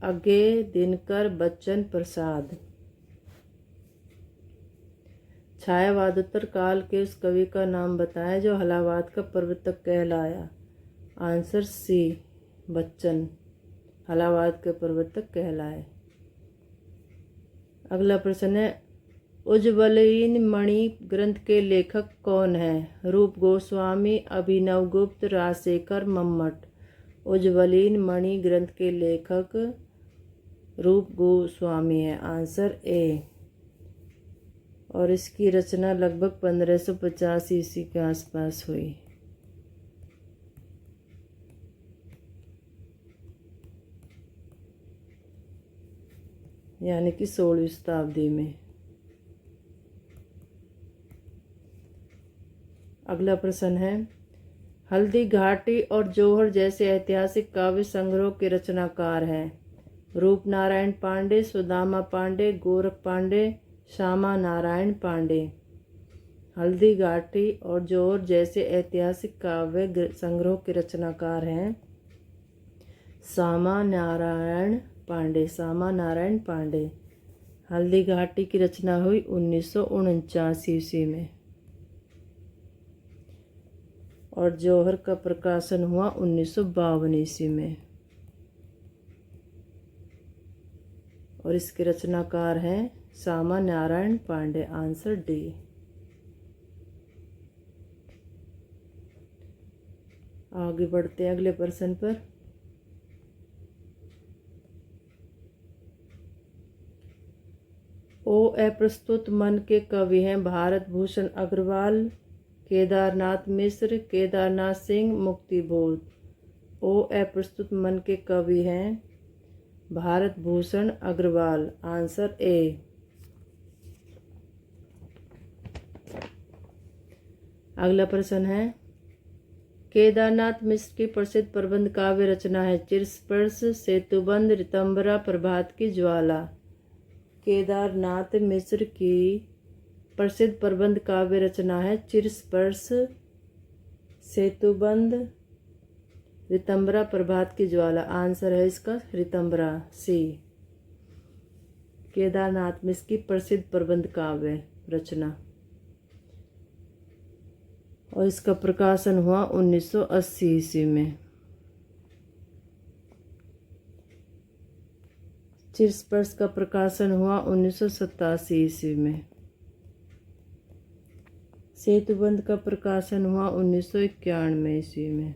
S1: अज्ञे, दिनकर, बच्चन, प्रसाद। छायावादोत्तर काल के उस कवि का नाम बताएं जो हलावाद का प्रवर्तक कहलाया। आंसर सी, बच्चन हलावाद के प्रवर्तक कहलाए। अगला प्रश्न है उज्ज्वलीन मणि ग्रंथ के लेखक कौन है? रूप गोस्वामी, अभिनव गुप्त, राजशेखर, मम्मट। उज्ज्वलीन मणि ग्रंथ के लेखक रूप गोस्वामी है। आंसर ए। और इसकी रचना लगभग 1550 ईस्वी के आसपास हुई। यानी कि 16वीं शताब्दी में। अगला प्रश्न है हल्दी घाटी और जौहर जैसे ऐतिहासिक काव्य संग्रहों के रचनाकार हैं। रूप नारायण पांडे, सुदामा पांडे, गोरख पांडे, श्यामा नारायण पांडे। हल्दी घाटी और जौहर जैसे ऐतिहासिक काव्य संग्रहों के रचनाकार हैं श्यामा नारायण पांडे। हल्दी घाटी की रचना हुई 1949 ईस्वी में। और जौहर का प्रकाशन हुआ 1952 ईस्वी में। और इसके रचनाकार हैं श्यामा नारायण पांडे। Answer D. आगे बढ़ते हैं अगले प्रश्न पर। अप्रस्तुत मन के कवि हैं भारत भूषण अग्रवाल, केदारनाथ मिश्र, केदारनाथ सिंह, मुक्तिबोध। अप्रस्तुत मन के कवि हैं भारत भूषण अग्रवाल। Answer A. अगला प्रश्न है केदारनाथ मिश्र की प्रसिद्ध प्रबंध काव्य रचना है चिरस्पर्श, सेतुबंध, ऋतंभरा, प्रभात की ज्वाला। केदारनाथ मिश्र की प्रसिद्ध प्रबंध काव्य रचना है चिरस्पर्श, सेतुबंध, ऋतंभरा, प्रभात की ज्वाला। आंसर है इसका ऋतंभरा, सी। केदारनाथ मिश्र की प्रसिद्ध प्रबंध काव्य रचना और इसका प्रकाशन हुआ 1980 ईस्वी में। चिरस्पर्श का प्रकाशन हुआ 1987 ईस्वी में। सेतुबंध का प्रकाशन हुआ 1991 ईस्वी में।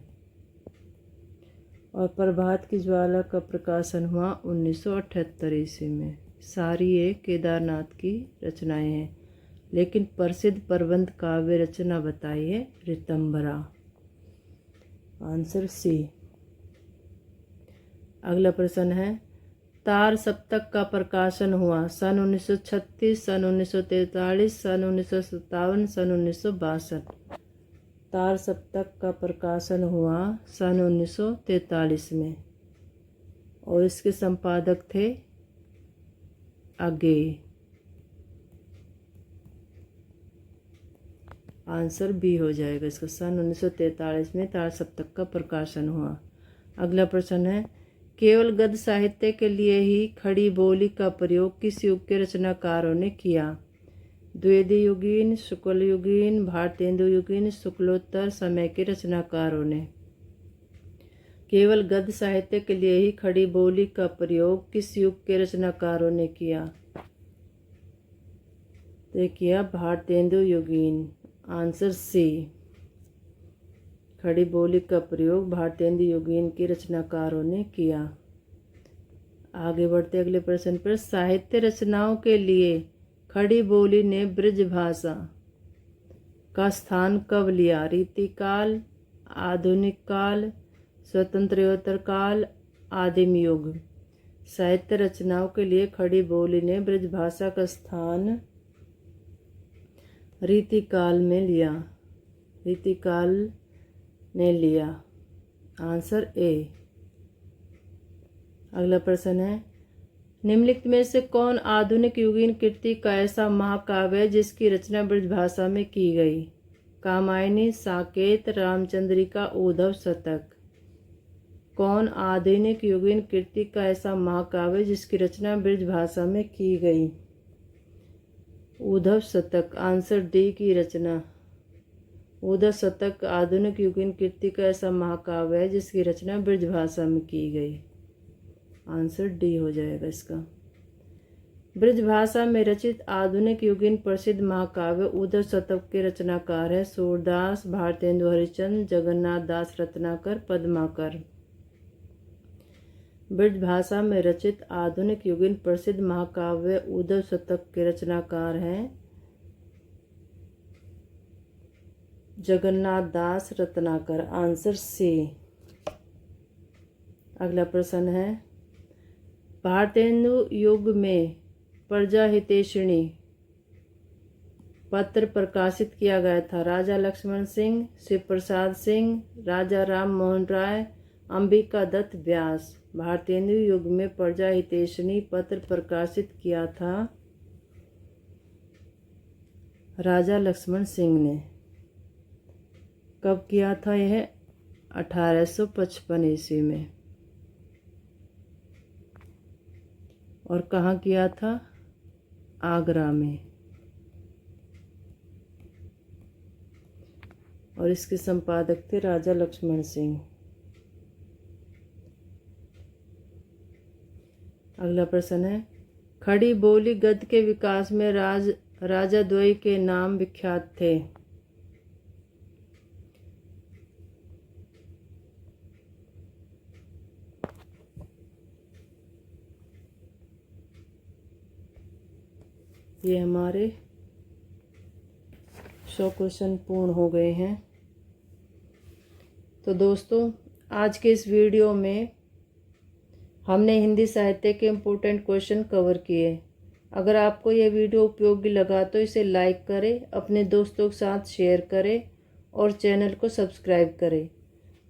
S1: और प्रभात की ज्वाला का प्रकाशन हुआ 1978 ईस्वी में। सारी ये केदारनाथ की रचनाएं हैं, लेकिन प्रसिद्ध प्रबंध काव्य रचना बताइए ऋतंभरा। Answer C. अगला प्रश्न है तार सप्तक का प्रकाशन हुआ सन 1936, सन 1943, सन 1957, सन 1962। तार सप्तक का प्रकाशन हुआ सन 1943 में और इसके संपादक थे अगेय। आंसर बी हो जाएगा इसका। सन 1943 में तार सप्तक का प्रकाशन हुआ। अगला प्रश्न है केवल गद्य साहित्य के लिए ही खड़ी बोली का प्रयोग किस युग के रचनाकारों ने किया? द्विवेदी युगीन, शुक्ल युगीन, भारतेंदु युगीन, शुक्लोत्तर समय के रचनाकारों ने। केवल गद्य साहित्य के लिए ही खड़ी बोली का प्रयोग किस युग के रचनाकारों ने किया? तो किया भारतेंदु युगीन। Answer C. खड़ी बोली का प्रयोग भारतेंदु युगीन के रचनाकारों ने किया। आगे बढ़ते अगले प्रश्न पर साहित्य रचनाओं के लिए खड़ी बोली ने ब्रज भाषा का स्थान कब लिया? रीतिकाल, आधुनिक काल, स्वतंत्रोत्तर काल, आदिम युग। साहित्य रचनाओं के लिए खड़ी बोली ने ब्रज भाषा का स्थान रीतिकाल में लिया। रीतिकाल ने लिया। Answer A. अगला प्रश्न है निम्नलिखित में से कौन आधुनिक युगीन कृति का ऐसा महाकाव्य है जिसकी रचना ब्रजभाषा में की गई? कामायनी, साकेत, रामचंद्रिका, उद्धव शतक। कौन आधुनिक युगीन कृति का ऐसा महाकाव्य जिसकी रचना ब्रजभाषा में की गई? उद्धव शतक। आंसर डी की रचना। उद्धव शतक आधुनिक युगीन कृति का ऐसा महाकाव्य है जिसकी रचना ब्रजभाषा में की गई। आंसर डी हो जाएगा इसका। ब्रजभाषा में रचित आधुनिक युगीन प्रसिद्ध महाकाव्य उद्धव शतक के रचनाकार है सूरदास, भारतेंदु हरिश्चंद्र, जगन्नाथ दास रत्नाकर, पद्माकर। ब्रजभाषा में रचित आधुनिक युगीन प्रसिद्ध महाकाव्य उद्धव शतक के रचनाकार हैं जगन्नाथ दास रत्नाकर। Answer C. अगला प्रश्न है भारतेंदु युग में प्रजाहितैषिणी पत्र प्रकाशित किया गया था। राजा लक्ष्मण सिंह, शिव प्रसाद सिंह, राजा राम मोहन राय, अंबिका दत्त व्यास। भारतेंदु युग में प्रजाहितैषिणी पत्र प्रकाशित किया था राजा लक्ष्मण सिंह ने। कब किया था यह? 1855 ईस्वी में। और कहाँ किया था? आगरा में। और इसके संपादक थे राजा लक्ष्मण सिंह। अगला प्रश्न है, खड़ी बोली गद्य के विकास में राजा द्वय के नाम विख्यात थे। ये हमारे 100 क्वेश्चन पूर्ण हो गए हैं। तो दोस्तों, आज के इस वीडियो में हमने हिंदी साहित्य के इम्पोर्टेंट क्वेश्चन कवर किए। अगर आपको यह वीडियो उपयोगी लगा तो इसे लाइक करें, अपने दोस्तों के साथ शेयर करें और चैनल को सब्सक्राइब करें।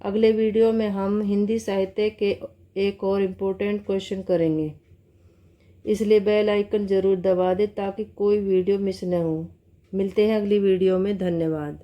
S1: अगले वीडियो में हम हिंदी साहित्य के एक और इम्पोर्टेंट क्वेश्चन करेंगे, इसलिए बेल आइकन ज़रूर दबा दें ताकि कोई वीडियो मिस न हो। मिलते हैं अगली वीडियो में। धन्यवाद।